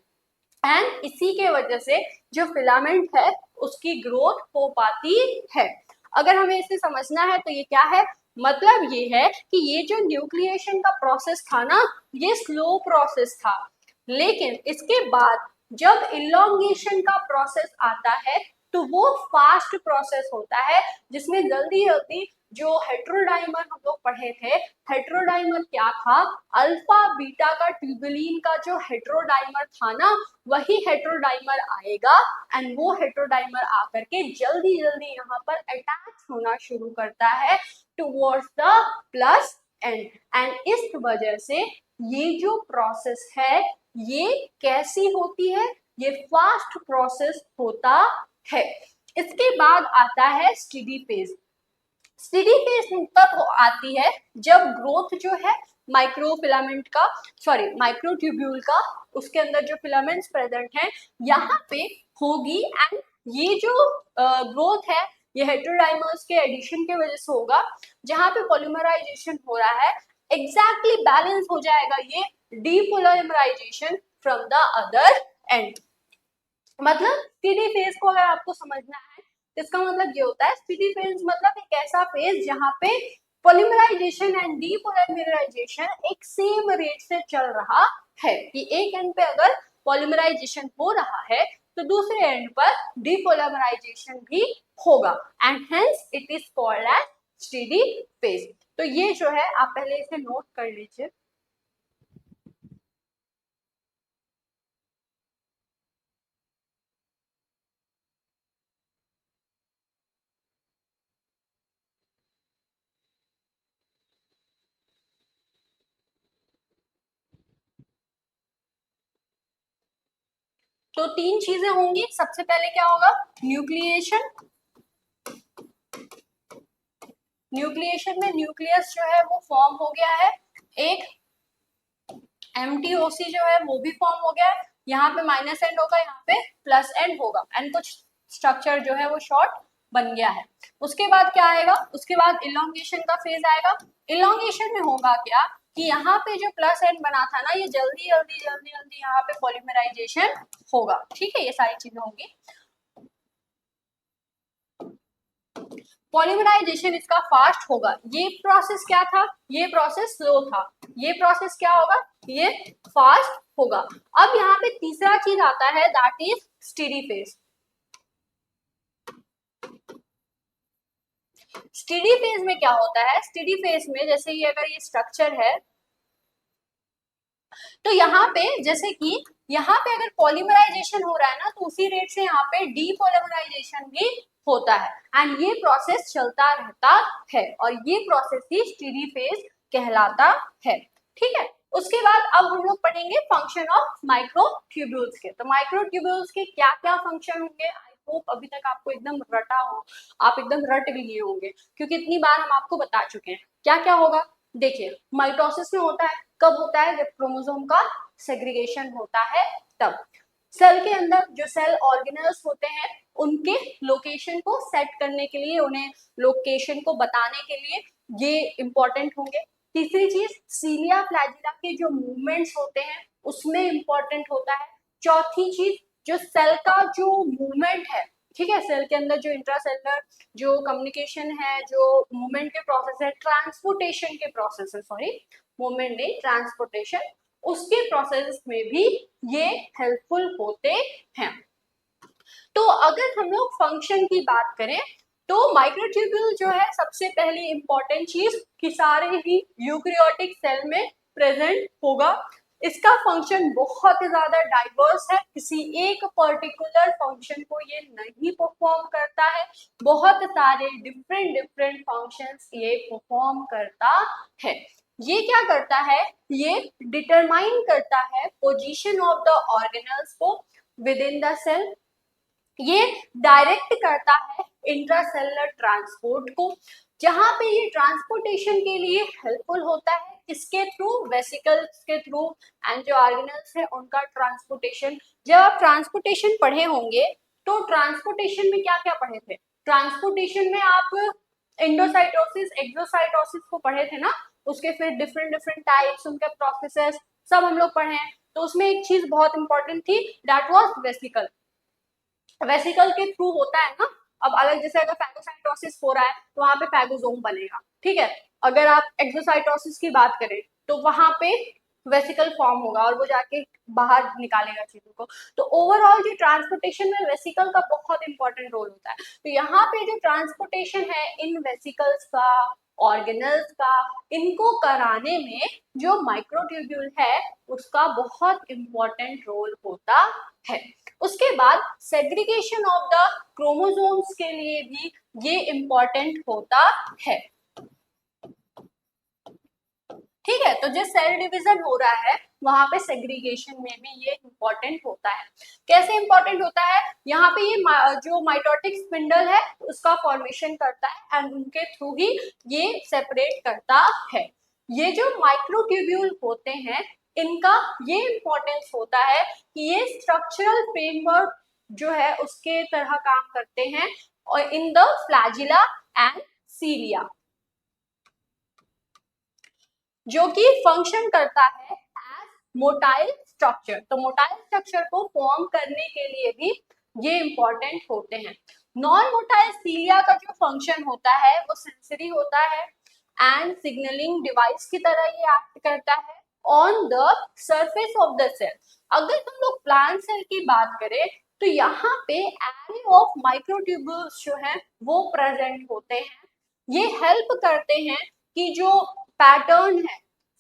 And इसी के वजह से जो फिलामेंट है उसकी ग्रोथ हो पाती है। अगर हमें इसे समझना है तो ये क्या है, मतलब ये है कि ये जो न्यूक्लिएशन का प्रोसेस था ना ये स्लो प्रोसेस था, लेकिन इसके बाद जब इलोंगेशन का प्रोसेस आता है तो वो फास्ट प्रोसेस होता है, जिसमें जल्दी जल्दी जो हेटेरोडाइमर हम लोग पढ़े थे, हेटेरोडाइमर क्या था, अल्फा बीटा का ट्यूबुलिन का जो हेटेरोडाइमर था ना वही हेटेरोडाइमर आएगा, एंड वो हेटेरोडाइमर आकर के जल्दी जल्दी यहाँ पर अटैच होना शुरू करता है towards the plus and. And इस वजह से ये जो प्रोसेस है ये कैसी होती है, ये फास्ट प्रोसेस होता है। इसके बाद आता है स्टेडी फेज। स्टेडी फेज तब आती है जब ग्रोथ जो है माइक्रोफिलामेंट का, सॉरी माइक्रोट्यूब्यूल का, उसके अंदर जो फिलामेंट्स प्रेजेंट हैं यहाँ पे होगी, एंड ये जो ग्रोथ है ये हेटेरोडाइमर्स के एडिशन के वजह से होगा। जहाँ पे पॉलीमराइजेशन हो रहा है एग्जैक्टली बैलेंस हो जाएगा ये डीपोलिमराइजेशन फ्रॉम द अदर एंड। मतलब स्टेडी फेज को अगर आपको समझना है इसका मतलब ये होता है स्टेडी फेज मतलब एक ऐसा फेज जहाँ पे पॉलीमराइजेशन एंड डीपॉलीमराइजेशन एक सेम रेट से चल रहा है, कि एक एंड पे अगर पॉलीमराइजेशन हो रहा है तो दूसरे एंड पर डीपॉलीमराइजेशन भी होगा, and hence it is called as steady phase. तो ये जो है आप पहले इसे नोट कर लीजिए। तो तीन चीजें होंगी, सबसे पहले क्या होगा, न्यूक्लिएशन। न्यूक्लिएशन में न्यूक्लियस जो है वो फॉर्म हो गया है, एक MTOC जो है वो भी फॉर्म हो गया है, यहाँ पे माइनस एंड होगा, यहाँ पे प्लस एंड होगा, एंड कुछ स्ट्रक्चर जो है वो शॉर्ट बन गया है। उसके बाद क्या आएगा, उसके बाद इलोंगेशन का फेज आएगा। इलोंगेशन में होगा क्या कि यहाँ पे जो प्लस एंड बना था ना, ये जल्दी जल्दी जल्दी जल्दी यहाँ पे पॉलीमराइजेशन होगा, ठीक है, ये सारी चीजें होंगी। पॉलीमराइजेशन इसका फास्ट होगा, ये प्रोसेस क्या था, ये प्रोसेस स्लो था, ये प्रोसेस क्या होगा, ये फास्ट होगा। अब यहाँ पे तीसरा चीज आता है, that is steady phase. Steady phase में क्या होता है, स्टेडी फेज में जैसे ये अगर ये स्ट्रक्चर है, तो यहाँ पे जैसे कि यहाँ पे अगर पॉलीमराइजेशन हो रहा है ना, तो उसी रेट से यहाँ पे डीपॉलीमराइजेशन भी होता है, एंड ये प्रोसेस चलता रहता है, और ये प्रोसेस ही स्टेडी फेज कहलाता है, ठीक है। उसके बाद अब हम लोग पढ़ेंगे फंक्शन ऑफ माइक्रोट्यूब्यूल्स के। तो माइक्रोट्यूब्यूल्स के क्या क्या फंक्शन होंगे, आई होप अभी तक आपको एकदम रटा हो, आप एकदम रट भी लिए होंगे, क्योंकि इतनी बार हम आपको बता चुके हैं क्या क्या होगा। देखिए, माइटोसिस में होता है, कब होता है, जब क्रोमोसोम का सेग्रीगेशन होता है तब। सेल के अंदर जो सेल ऑर्गेनल्स होते हैं, उनके लोकेशन को सेट करने के लिए, उन्हें लोकेशन को बताने के लिए ये इंपॉर्टेंट होंगे। तीसरी चीज, सीलिया फ्लैजिला के जो मूवमेंट्स होते हैं उसमें इंपॉर्टेंट होता है। चौथी चीज, जो सेल का जो मूवमेंट है, ठीक है, सेल के अंदर जो इंट्रासेलुलर जो कम्युनिकेशन है, जो मूवमेंट के प्रोसेस है, ट्रांसपोर्टेशन के प्रोसेस है, सॉरी मूवमेंट नहीं, ट्रांसपोर्टेशन, उसके प्रोसेस में भी ये हेल्पफुल होते हैं। तो अगर हम लोग फंक्शन की बात करें, तो माइक्रोट्यूब्यूल जो है सबसे पहली इंपॉर्टेंट चीज कि सारे ही यूकैरियोटिक सेल में प्रेजेंट होगा। इसका फंक्शन बहुत ही ज्यादा डाइवर्स है, किसी एक पर्टिकुलर फंक्शन को ये नहीं परफॉर्म करता है, बहुत सारे डिफरेंट डिफरेंट फंक्शंस ये परफॉर्म करता है। ये क्या करता है, ये डिटरमाइन करता है पोजीशन ऑफ द ऑर्गेनल्स को विद इन द सेल, ये डायरेक्ट करता है इंट्रासेलुलर ट्रांसपोर्ट को, जहां पे ये ट्रांसपोर्टेशन के लिए हेल्पफुल होता है, इसके थ्रू, वेसिकल्स के थ्रू, एंड जो ऑर्गेनल्स है उनका ट्रांसपोर्टेशन। जब आप ट्रांसपोर्टेशन पढ़े होंगे तो ट्रांसपोर्टेशन में क्या क्या पढ़े थे, ट्रांसपोर्टेशन में आप एंडोसाइटोसिस एक्सोसाइटोसिस को पढ़े थे ना, उसके फिर डिफरेंट डिफरेंट टाइप्स, उनके प्रोसेसेस सब हम लोग पढ़े हैं। तो उसमें एक चीज बहुत इंपॉर्टेंट थी, दैट वाज वेसिकल। वेसिकल के थ्रू होता है ना, अब अलग जैसे अगर फैगोसाइटोसिस हो रहा है तो वहां पे फैगोसोम बनेगा, ठीक है। अगर आप एक्सोसाइटोसिस की बात करें तो वहां पे वेसिकल फॉर्म होगा और वो जाके बाहर निकालेगा चीजों को। तो ओवरऑल जो ट्रांसपोर्टेशन में वेसिकल का बहुत इंपॉर्टेंट रोल होता है। तो यहाँ पे जो ट्रांसपोर्टेशन है इन वेसिकल्स का, ऑर्गेनल्स का, इनको कराने में जो माइक्रोट्यूब्यूल है उसका बहुत इंपॉर्टेंट रोल होता है। उसके बाद सेग्रीगेशन ऑफ द क्रोमोसोम्स के लिए भी ये इंपॉर्टेंट होता है, ठीक है। तो जो सेल डिवीजन हो रहा है वहां पे सेग्रीगेशन में भी ये इंपॉर्टेंट होता है। कैसे इंपॉर्टेंट होता है, यहाँ पे ये जो माइटोटिक स्पिंडल है उसका फॉर्मेशन करता है एंड उनके थ्रू ही ये सेपरेट करता है। ये जो माइक्रोट्यूब्यूल होते हैं इनका ये इंपॉर्टेंस होता है कि ये स्ट्रक्चरल फ्रेमवर्क जो है उसके तरह काम करते हैं और इन द फ्लैजिला एंड सीलिया, जो कि फंक्शन करता है एज मोटाइल स्ट्रक्चर। तो मोटाइल स्ट्रक्चर को फॉर्म करने के लिए भी ये इंपॉर्टेंट होते हैं। नॉन मोटाइल सीलिया का जो फंक्शन होता है वो सेंसरी होता है एंड सिग्नलिंग डिवाइस की तरह ये एक्ट करता है on the surface of the cell. अगर हम लोग प्लांट सेल की बात करें तो यहाँ पे एरे ऑफ माइक्रोट्यूब्यूल्स जो है वो प्रेजेंट होते हैं। ये हेल्प करते हैं कि जो पैटर्न है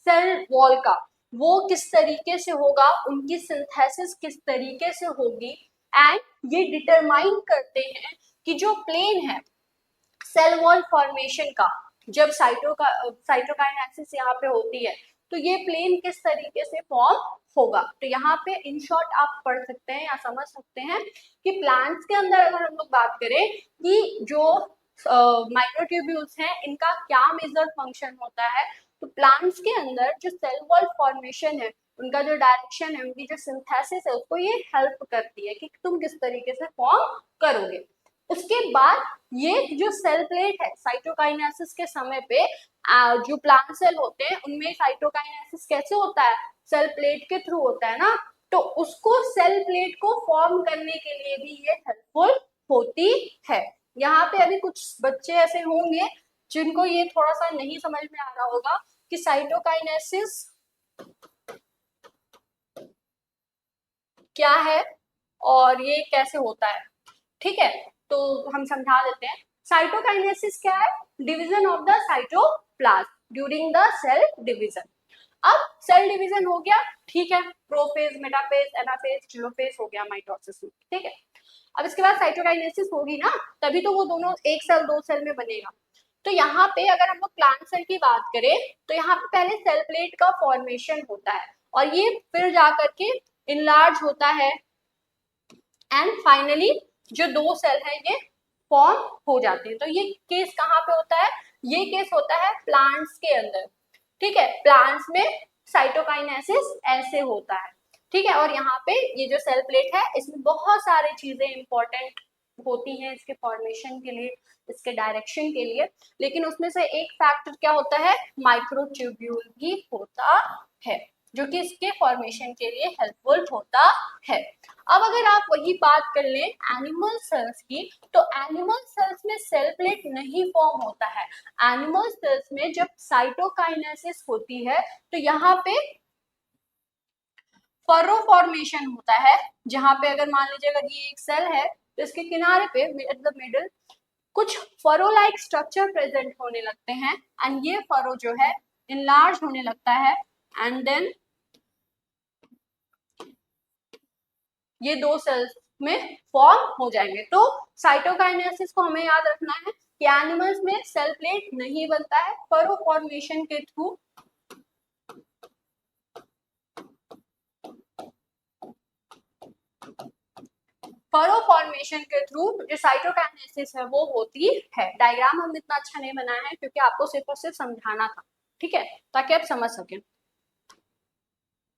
सेल वॉल का वो किस तरीके से होगा, उनकी सिंथेसिस किस तरीके से होगी, एंड ये डिटरमाइन करते हैं कि जो प्लेन है सेल वॉल फॉर्मेशन का, जब साइटोकाइनेसिस यहाँ पे होती है तो ये प्लेन किस तरीके से फॉर्म होगा। तो यहाँ पे इन शॉर्ट आप पढ़ सकते हैं या समझ सकते हैं कि प्लांट्स के अंदर अगर हम लोग बात करें कि जो माइक्रोट्यूब्यूल्स हैं इनका क्या मेजर फंक्शन होता है, तो प्लांट्स के अंदर जो सेल वॉल फॉर्मेशन है, उनका जो डायरेक्शन है, उनकी जो सिंथेसिस है, उसको ये हेल्प करती है कि तुम किस तरीके से फॉर्म करोगे। उसके बाद ये जो सेल प्लेट है साइटोकाइनेसिस के समय पे जो प्लांट सेल होते हैं उनमें साइटोकाइनेसिस कैसे होता है, सेल प्लेट के थ्रू होता है ना, तो उसको सेल प्लेट को फॉर्म करने के लिए भी ये हेल्पफुल होती है। यहाँ पे अभी कुछ बच्चे ऐसे होंगे जिनको ये थोड़ा सा नहीं समझ में आ रहा होगा कि साइटोकाइनेसिस क्या है और ये कैसे होता है। ठीक है, तो हम समझा देते हैं। साइटोकाइनेसिस क्या है, division of the cytoplasm during the cell division. अब सेल डिवीजन हो गया, ठीक है, प्रोफेज, मेटाफेज, एनाफेज, टेलोफेज हो गया माइटोसिस में, ठीक है। अब इसके बाद साइटोकाइनेसिस होगी ना, तभी तो वो दोनों एक सेल दो सेल में बनेगा। तो यहाँ पे अगर हम लोग प्लांट सेल की बात करें तो यहाँ पे पहले सेल प्लेट का फॉर्मेशन होता है और ये फिर जाकर के इनलार्ज होता है एंड फाइनली जो दो सेल है ये फॉर्म हो जाते हैं। तो ये केस कहाँ पे होता है, ये केस होता है प्लांट्स के अंदर, ठीक है। प्लांट्स में साइटोकाइनेसिस ऐसे होता है, ठीक है। और यहाँ पे ये जो सेल प्लेट है इसमें बहुत सारी चीजें इंपॉर्टेंट होती हैं इसके फॉर्मेशन के लिए, इसके डायरेक्शन के लिए, लेकिन उसमें से एक फैक्टर क्या होता है, माइक्रोट्यूब्यूल भी होता है जो कि इसके फॉर्मेशन के लिए हेल्पफुल होता है। अब अगर आप वही बात कर लें एनिमल सेल्स की, तो एनिमल सेल्स में सेल प्लेट नहीं फॉर्म होता है। एनिमल सेल्स में जब साइटोकाइनेसिस होती है तो यहाँ पे फरो फॉर्मेशन होता है, जहां पे अगर मान लीजिए अगर ये एक सेल है तो इसके किनारे पे एट द मिडल कुछ फरो लाइक स्ट्रक्चर प्रेजेंट होने लगते हैं एंड ये फरो जो है इनलार्ज होने लगता है एंड देन ये दो सेल्स में फॉर्म हो जाएंगे। तो साइटोकाइनेसिस को हमें याद रखना है कि एनिमल्स में सेल प्लेट नहीं बनता है, फरो फॉर्मेशन के थ्रू फरो फॉर्मेशन के थ्रू जो साइटोकाइनेसिस है वो होती है। डायग्राम हम इतना अच्छा नहीं बनाया है क्योंकि आपको सिर्फ और सिर्फ समझाना था, ठीक है, ताकि आप समझ सकें।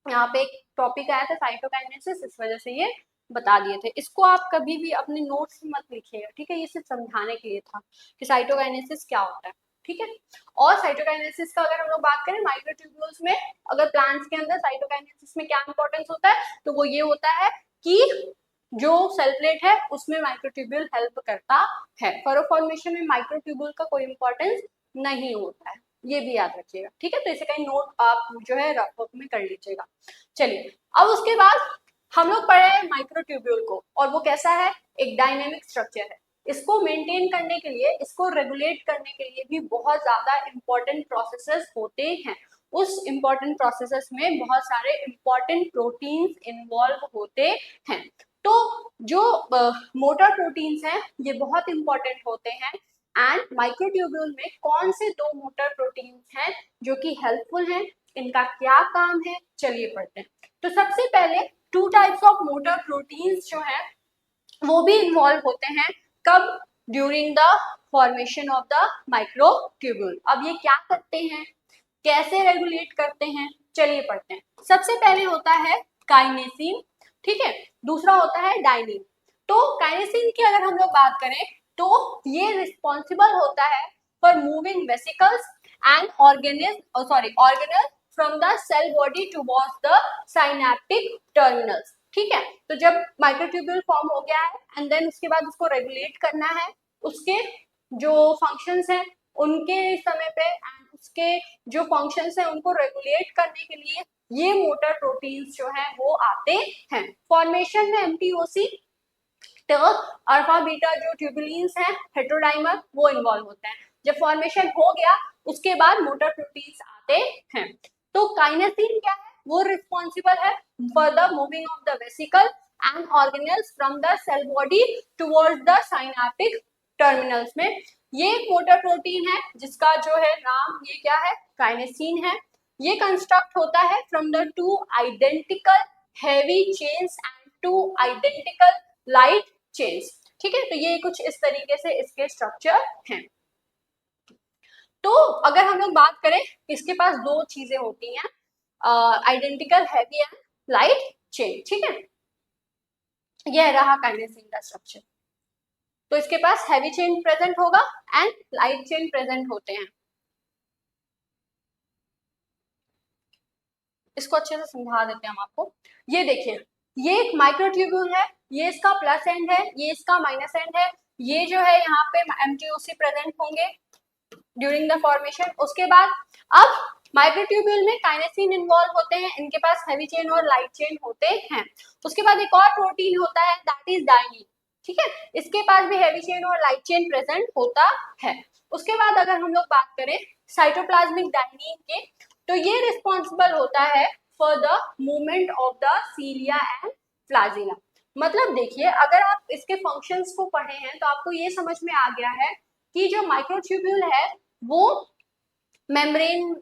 यहाँ पे एक टॉपिक आया था साइटोकाइनेसिस, इस वजह से ये बता दिए थे। इसको आप कभी भी अपने नोट्स में मत लिखिएगा, ठीक है, ये सिर्फ समझाने के लिए था कि साइटोकाइनेसिस क्या होता है, ठीक है। और साइटोकाइनेसिस का अगर हम लोग बात करें माइक्रोट्यूब्यूल्स में, अगर प्लांट्स के अंदर साइटोकाइनेसिस में क्या इंपॉर्टेंस होता है, तो वो ये होता है कि जो सेल प्लेट है उसमें माइक्रोट्यूब्यूल हेल्प करता है। फरो फॉर्मेशन में माइक्रोट्यूब्यूल का कोई इंपॉर्टेंस नहीं होता है, ये भी याद रखिएगा, ठीक है। तो इसे कहीं नोट आप जो है रफ में कर लीजिएगा। चलिए, अब उसके बाद हम लोग पढ़े हैं माइक्रोट्यूब्यूल को, और वो कैसा है, एक डायनेमिक स्ट्रक्चर है। इसको मेंटेन करने के लिए, इसको रेगुलेट करने के लिए भी बहुत ज्यादा इंपॉर्टेंट प्रोसेसेस होते हैं। उस इंपॉर्टेंट प्रोसेसेस में बहुत सारे इंपॉर्टेंट प्रोटीन्स इन्वॉल्व होते हैं। तो जो मोटर प्रोटीन्स हैं ये बहुत इंपॉर्टेंट होते हैं एंड माइक्रोट्यूब्यूल में कौन से दो मोटर प्रोटीन्स हैं जो कि हेल्पफुल हैं, इनका क्या काम है, चलिए पढ़ते हैं। तो सबसे पहले two types of motor proteins जो है वो भी इन्वॉल्व होते हैं, कब, during the formation of the microtubule. अब ये क्या करते हैं, कैसे रेगुलेट करते हैं, चलिए पढ़ते हैं। सबसे पहले होता है काइनेसिन, ठीक है, दूसरा होता है डाइनिन। तो काइनेसिन की अगर हम लोग बात करें तो ये रिस्पॉन्सिबल होता है for moving vesicles and organelle from the cell body towards the synaptic terminals, ठीक है। तो जब माइक्रोट्यूब्यूल फॉर्म हो गया है एंड देन उसके बाद उसको रेगुलेट करना है, उसके जो फंक्शंस हैं उनके समय पे एंड उसके जो फंक्शंस हैं उनको रेगुलेट करने के लिए ये मोटर प्रोटीन्स जो है वो आते हैं। फॉर्मेशन में एमटीओसी, अल्फा बीटा जो ट्यूबुलिन्स हैं हेटेरोडाइमर वो इन्वॉल्व होते हैं। जब फॉर्मेशन हो गया उसके बाद मोटर प्रोटीन्स आते हैं। तो काइनेसिन क्या है, वो रिस्पॉन्सिबल है for the moving of the vesicle and organelles from the cell body towards the synaptic terminals में। ये एक मोटर प्रोटीन है जिसका जो है नाम ये क्या है, काइनेसिन है। ये कंस्ट्रक्ट होता है from the two identical heavy chains and two identical light chains. ठीक है, तो ये कुछ इस तरीके से इसके स्ट्रक्चर हैं। तो अगर हम लोग बात करें, इसके पास दो चीजें होती हैं, identical heavy and light chain. ठीक है, यह रहा काइनेसिन का स्ट्रक्चर। तो इसके पास हैवी चेन प्रेजेंट होगा एंड लाइट चेन प्रेजेंट होते हैं। इसको अच्छे से समझा देते हैं हम आपको। ये देखिए, ये एक माइक्रोट्यूब्यूल है, ये इसका प्लस एंड है, ये इसका माइनस एंड है। ये जो है यहाँ पे एमटीओसी प्रेजेंट होंगे ड्यूरिंग द फॉर्मेशन। उसके बाद अब माइक्रोट्यूब्यूल में काइनेसिन इन्वॉल्व होते हैं, इनके पास हैवी चेन और लाइट चेन होते हैं। उसके बाद एक और प्रोटीन होता है दैट इज डाइनिन। ठीक है, इसके पास भी हैवी चेन और लाइट चेन प्रेजेंट होता है। उसके बाद अगर हम लोग बात करें साइटोप्लाज्मिक डाइनिन के, तो ये रिस्पॉन्सिबल होता है for the movement of the cilia and flagella. मतलब देखिए, अगर आप इसके फंक्शंस को पढ़े हैं तो आपको ये समझ में आ गया है कि जो माइक्रोट्यूब्यूल है वो मेम्ब्रेन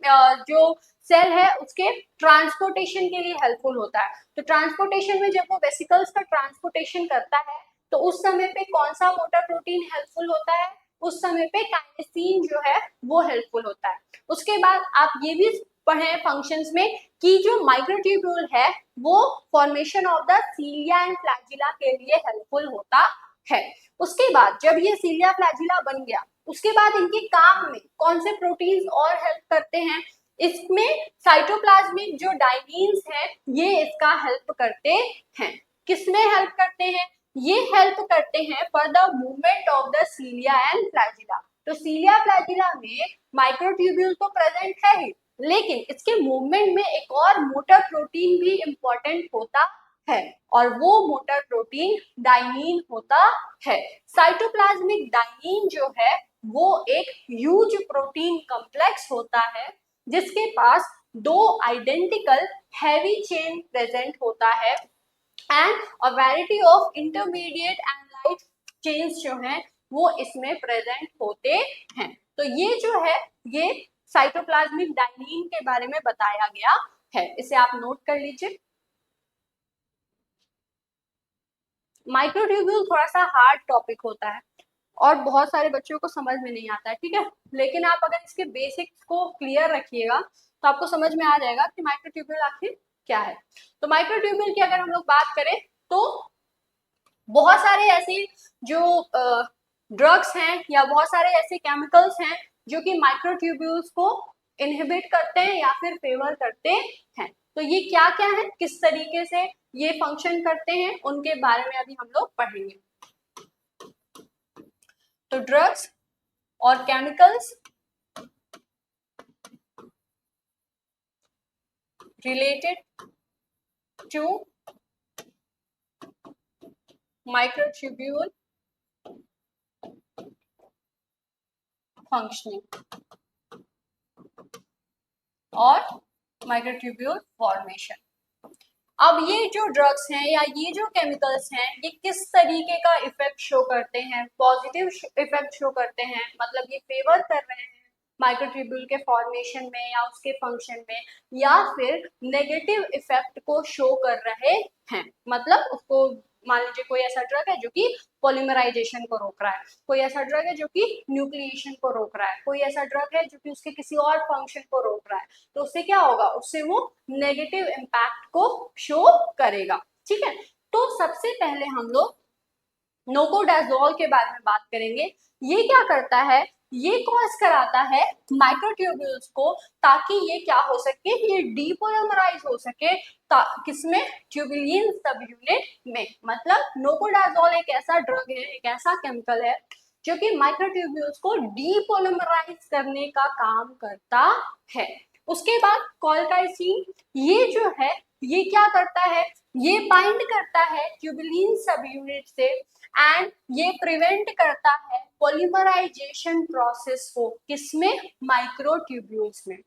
जो सेल है उसके ट्रांसपोर्टेशन के लिए हेल्पफुल होता है। तो ट्रांसपोर्टेशन में जब वो वेसिकल्स का ट्रांसपोर्टेशन करता है तो उस समय पे कौन सा मोटर प्रोटीन हेल्पफुल होता है, उस समय पे काइनेसिन जो है वो हेल्पफुल होता है। उसके बाद आप ये भी पढ़े फंक्शंस में कि जो माइक्रोट्यूब्यूल है वो formation of the cilia and flagella के लिए हेल्पफुल होता है। उसके बाद जब ये सीलिया फ्लैजिला बन गया उसके बाद इनके काम में कौन से प्रोटीन्स और हेल्प करते हैं, इसमें साइटोप्लाज्मिक जो डाइनिन्स हैं ये इसका हेल्प करते हैं। किसमें हेल्प करते हैं, ये हेल्प करते हैं for the movement of the cilia and flagella. तो सीलिया फ्लैजिला में माइक्रोट्यूब्यूल तो प्रेजेंट है ही, लेकिन इसके मूवमेंट में एक और मोटर प्रोटीन भी इंपॉर्टेंट होता है और वो मोटर प्रोटीन डाइनिन होता है। साइटोप्लाज्मिक डाइनिन जो है वो एक ह्यूज प्रोटीन कॉम्प्लेक्स होता है जिसके पास दो आइडेंटिकल हैवी चेन प्रेजेंट होता है and a variety of intermediate and light chains जो हैं वो इसमें प्रेजेंट होते हैं। तो ये जो है ये साइटोप्लाज्मिक डाइनिन के बारे में बताया गया है, इसे आप नोट कर लीजिए। माइक्रोट्यूब्यूल थोड़ा सा हार्ड टॉपिक होता है और बहुत सारे बच्चों को समझ में नहीं आता है, ठीक है, लेकिन आप अगर इसके बेसिक्स को क्लियर रखिएगा तो आपको समझ में आ जाएगा कि माइक्रोट्यूब्यूल आखिर क्या है। तो माइक्रोट्यूब्यूल की अगर हम लोग बात करें तो बहुत सारे ऐसे जो ड्रग्स हैं या बहुत सारे ऐसे केमिकल्स हैं जो कि माइक्रोट्यूब्यूल्स को इनहिबिट करते हैं या फिर फेवर करते हैं। तो ये क्या क्या है, किस तरीके से ये फंक्शन करते हैं, उनके बारे में अभी हम लोग पढ़ेंगे। तो ड्रग्स और chemicals related to microtubule functioning और माइक्रोट्यूब्यूल फॉर्मेशन। अब ये जो ड्रग्स हैं या ये जो केमिकल्स हैं ये किस तरीके का इफेक्ट शो करते हैं, पॉजिटिव इफेक्ट शो करते हैं, मतलब ये फेवर कर रहे हैं माइक्रोट्यूब्यूल के फॉर्मेशन में या उसके फंक्शन में, या फिर नेगेटिव इफेक्ट को शो कर रहे हैं। मतलब उसको मान लीजिए कोई ऐसा ड्रग है जो कि पॉलीमराइजेशन को रोक रहा है, कोई ऐसा ड्रग है जो कि न्यूक्लिएशन को रोक रहा है, कोई ऐसा ड्रग है जो कि उसके किसी और फंक्शन को रोक रहा है, तो उससे क्या होगा, उससे वो नेगेटिव इम्पैक्ट को शो करेगा। ठीक है, तो सबसे पहले हम लोग नोकोडाजोल के बारे में बात करेंगे। ये क्या करता है, ये कॉज कराता है माइक्रोट्यूब्यूल्स को, ताकि ये क्या हो सके, ये डीपोलिमराइज हो सके किसमें, ट्यूबुलिन सब यूनिट में। मतलब नोकोडाजोल एक ऐसा ड्रग है, एक ऐसा केमिकल है जो कि माइक्रोट्यूब्यूल्स को डीपोलिमराइज करने का काम करता है। उसके बाद कॉलकाइसिन, ये जो है ये क्या करता है, ये बाइंड करता है ट्यूबुलिन सब यूनिट से एंड ये प्रिवेंट करता है पॉलीमराइजेशन प्रोसेस को, किसमें, माइक्रोट्यूब्यूल्स में।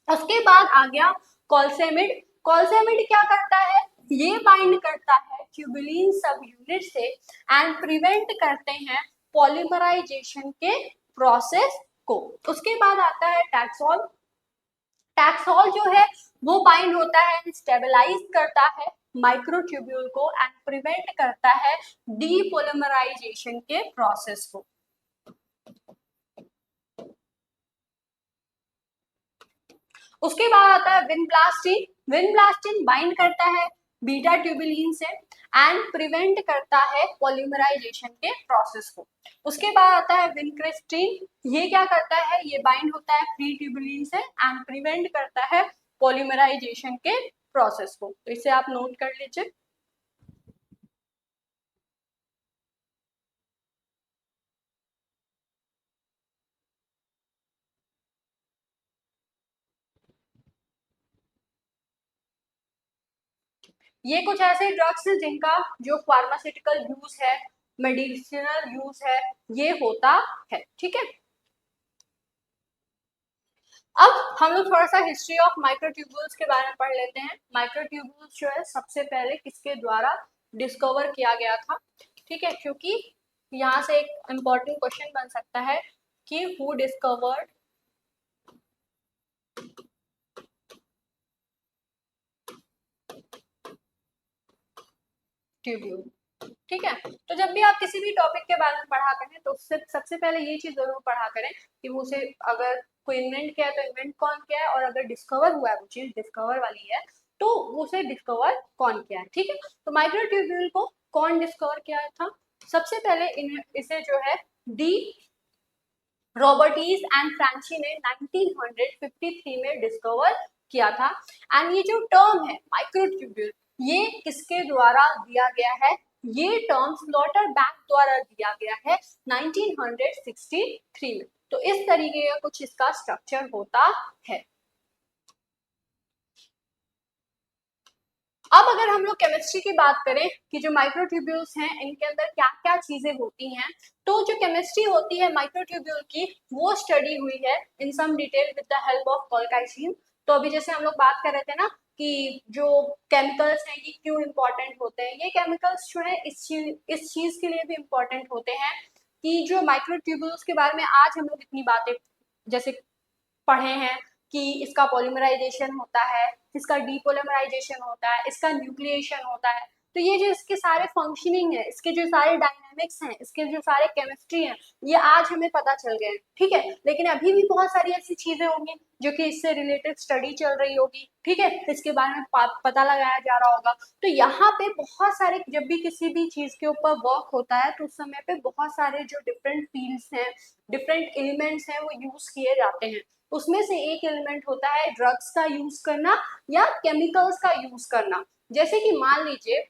उसके बाद आ गया कॉल्सेमिड। कॉल्सेमिड क्या करता है, ये बाइंड करता है ट्यूबुलिन सब यूनिट से एंड प्रिवेंट करते हैं पॉलीमराइजेशन के प्रोसेस को। उसके बाद आता है टैक्सोल। टैक्सोल जो है वो बाइंड होता है, स्टेबलाइज करता है माइक्रोट्यूब्यूल को एंड प्रिवेंट करता है डीपोलिमराइजेशन के प्रोसेस को। उसके बाद आता है विनब्लास्टिन। विनब्लास्टिन बाइंड करता है बीटा ट्यूबुलिन से एंड प्रिवेंट करता है पॉलीमराइजेशन के प्रोसेस को। उसके बाद आता है विनक्रिस्टिन। ये क्या करता है, ये बाइंड होता है फ्री ट्यूबुलिन से एंड प्रिवेंट करता है पॉलीमराइजेशन के प्रोसेस को। तो इसे आप नोट कर लीजिए। ये कुछ ऐसे ड्रग्स हैं जिनका जो फार्मास्यूटिकल यूज है, मेडिसिनल यूज है, ये होता है। ठीक है, अब हम लोग थोड़ा सा हिस्ट्री ऑफ माइक्रोट्यूब्यूल्स के बारे में पढ़ लेते हैं। माइक्रोट्यूब्यूल्स जो है सबसे पहले किसके द्वारा डिस्कवर किया गया था। ठीक है, क्योंकि यहाँ से एक इम्पोर्टेंट क्वेश्चन बन सकता है कि हु डिस्कवर्ड ट्यूब्यूल। ठीक है, तो जब भी आप किसी भी टॉपिक के बारे में पढ़ा करें तो उससे सबसे पहले ये चीज जरूर पढ़ा करें कि वो उसे अगर कोई इन्वेंट किया है तो इन्वेंट कौन किया है, और अगर डिस्कवर हुआ है वो चीज डिस्कवर वाली है तो उसे डिस्कवर कौन किया है। ठीक है, तो माइक्रोट्यूब्यूल को कौन डिस्कवर किया था, सबसे पहले इसे जो है डी रॉबर्टीज एंड फ्रांची ने 1953 में डिस्कवर किया था। एंड ये जो टर्म है माइक्रोट्यूब्यूल, ये किसके द्वारा दिया गया है, ये टर्म स्लॉटरबैक द्वारा दिया गया है 1963 में। तो इस तरीके का कुछ इसका स्ट्रक्चर होता है। अब अगर हम लोग केमिस्ट्री की बात करें कि जो माइक्रोट्यूब्यूल्स हैं इनके अंदर क्या क्या चीजें होती हैं, तो जो केमिस्ट्री होती है माइक्रोट्यूब्यूल की वो स्टडी हुई है in some detail with the help of colchicine. तो अभी जैसे हम लोग बात कर रहे थे ना कि जो केमिकल्स हैं ये क्यों इम्पोर्टेंट होते हैं, ये केमिकल्स जो है इस चीज के लिए भी इम्पोर्टेंट होते हैं कि जो माइक्रोट्यूब्यूल्स के बारे में आज हम लोग इतनी बातें जैसे पढ़े हैं कि इसका पॉलीमराइजेशन होता है, इसका डीपोलिमराइजेशन होता है, इसका न्यूक्लिएशन होता है। तो ये जो इसके सारे फंक्शनिंग है, इसके जो सारे डायनामिक्स हैं, इसके जो सारे केमिस्ट्री हैं, ये आज हमें पता चल गए। ठीक है, लेकिन अभी भी बहुत सारी ऐसी चीजें होंगी जो कि इससे रिलेटेड स्टडी चल रही होगी। ठीक है, इसके बारे में पता लगाया जा रहा होगा। तो यहाँ पे बहुत सारे, जब भी किसी भी चीज के ऊपर वर्क होता है तो उस समय पे बहुत सारे जो डिफरेंट फील्ड्स हैं, डिफरेंट एलिमेंट्स हैं वो यूज किए जाते हैं। उसमें से एक एलिमेंट होता है ड्रग्स का यूज करना या केमिकल्स का यूज करना। जैसे कि मान लीजिए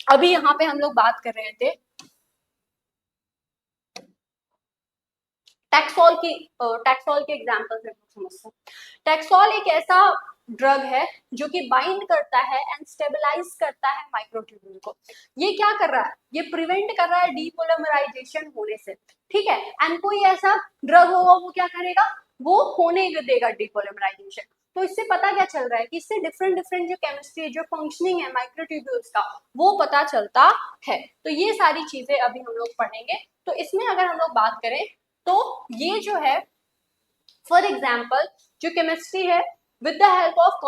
अभी यहाँ पे हम लोग बात कर रहे थे टैक्सोल की, टैक्सोल के एग्जांपल से समझते हैं। टैक्सोल एक ऐसा ड्रग है जो कि बाइंड करता है एंड स्टेबलाइज करता है माइक्रोट्यूब्यूल को। ये क्या कर रहा है, ये प्रिवेंट कर रहा है डीपोलिमराइजेशन होने से। ठीक है, एंड कोई ऐसा ड्रग होगा वो क्या करेगा, वो होने देगा डीपोलिमराइजेशन। तो इससे पता क्या चल रहा है कि इससे डिफरेंट डिफरेंट जो केमिस्ट्री, जो फंक्शनिंग है माइक्रोट्यूब्यूल्स का, वो पता चलता है। तो ये सारी चीजें अभी हम लोग पढ़ेंगे। तो इसमें अगर हम लोग बात करें तो ये जो है फॉर एग्जाम्पल जो केमिस्ट्री है विद द हेल्प ऑफ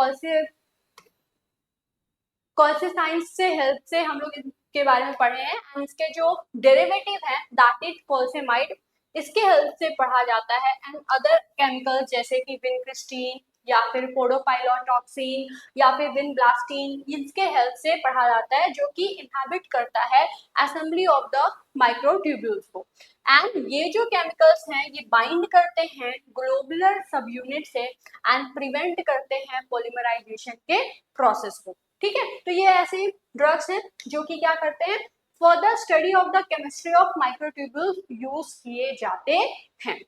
कॉल्सिसाइंस से हेल्प से हम लोग इसके बारे में पढ़े हैं। एंड इसके जो डेरिवेटिव है दैट इज कॉल्सेमाइड, इसके हेल्प से पढ़ा जाता है। एंड अदर केमिकल्स जैसे कि विनक्रिस्टीन, या फिर पोडोफाइलोटॉक्सिन या फिर विनब्लास्टीन, इसके हेल्प से पढ़ा जाता है, जो कि इनहैबिट करता है असेंबली ऑफ द माइक्रोट्यूब्यूल्स को। एंड ये जो केमिकल्स हैं ये बाइंड करते हैं ग्लोबुलर सब यूनिट से एंड प्रिवेंट करते हैं पॉलीमराइजेशन के प्रोसेस को। ठीक है, तो ये ऐसे ड्रग्स हैं जो कि क्या करते हैं, for the study of the chemistry of microtubules use किए जाते हैं।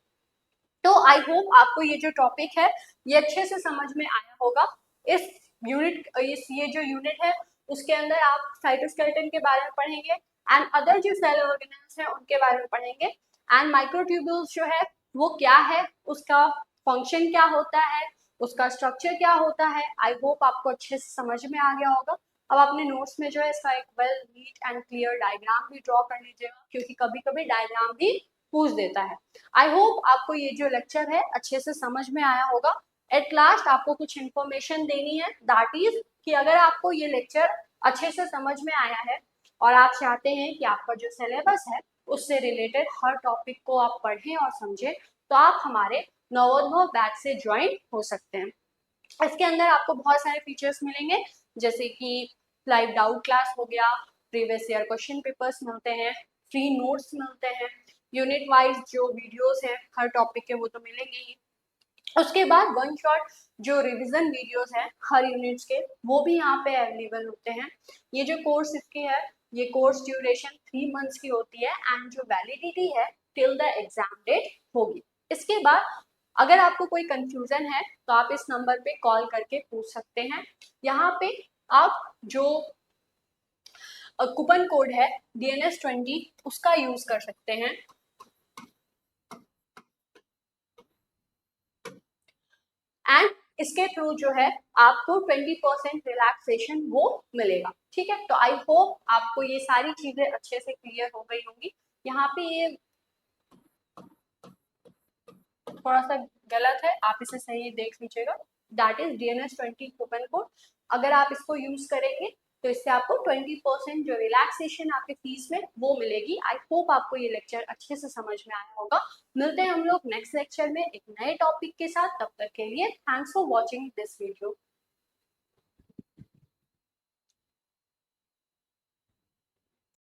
तो आई होप आपको ये जो टॉपिक है ये अच्छे से समझ में आया होगा। इस ये जो यूनिट है उसके अंदर आप साइटोस्केलेटन के बारे में पढ़ेंगे एंड अदर जो सेल ऑर्गेनेल्स हैं उनके बारे में पढ़ेंगे, एंड माइक्रोट्यूब्यूल्स जो है वो क्या है, उसका फंक्शन क्या होता है, उसका स्ट्रक्चर क्या होता है। आई होप आपको अच्छे से समझ में आ गया होगा। अब अपने नोट्स में जो है इसका एक well neat and clear diagram भी ड्रॉ कर लीजिएगा, क्योंकि कभी कभी डायग्राम भी पूछ देता है। आई होप आपको ये जो लेक्चर है अच्छे से समझ में आया होगा। एट लास्ट आपको कुछ इन्फॉर्मेशन देनी है, दैट इज कि अगर आपको ये लेक्चर अच्छे से समझ में आया है और आप चाहते हैं कि आपका जो सिलेबस है उससे रिलेटेड हर टॉपिक को आप पढ़ें और समझें, तो आप हमारे नवोदय बैच से ज्वाइन हो सकते हैं। इसके अंदर आपको बहुत सारे फीचर्स मिलेंगे, जैसे कि लाइव डाउट क्लास हो गया, प्रीवियस ईयर क्वेश्चन पेपर्स मिलते हैं, फ्री नोट्स मिलते हैं, यूनिट वाइज जो वीडियोस हैं हर टॉपिक के वो तो मिलेंगे ही। उसके बाद वन शॉट जो रिवीजन वीडियोस हैं हर यूनिट्स के वो भी यहाँ पे अवेलेबल होते हैं। ये जो कोर्स इसकी है ये कोर्स ड्यूरेशन 3 मंथ्स की होती है एंड जो वैलिडिटी है टिल द एग्जाम डेट होगी। इसके बाद अगर आपको कोई कंफ्यूजन है तो आप इस नंबर पे कॉल करके पूछ सकते हैं। यहाँ पे आप जो कूपन कोड है DNS20 उसका यूज कर सकते हैं एंड इसके थ्रू जो है आपको 20% रिलैक्सेशन वो मिलेगा। ठीक है, तो आई होप आपको ये सारी चीजें अच्छे से क्लियर हो गई होंगी। यहाँ पे ये थोड़ा सा गलत है, आप इसे सही देख लीजिएगा, that is DNS20 coupon code. अगर आप इसको यूज करेंगे तो इससे आपको 20% जो रिलैक्सेशन आपके फीस में वो मिलेगी। आई होप आपको ये लेक्चर अच्छे से समझ में आया होगा। मिलते हैं हम लोग नेक्स्ट लेक्चर में एक नए टॉपिक के साथ, तब तक के लिए thanks for watching this video.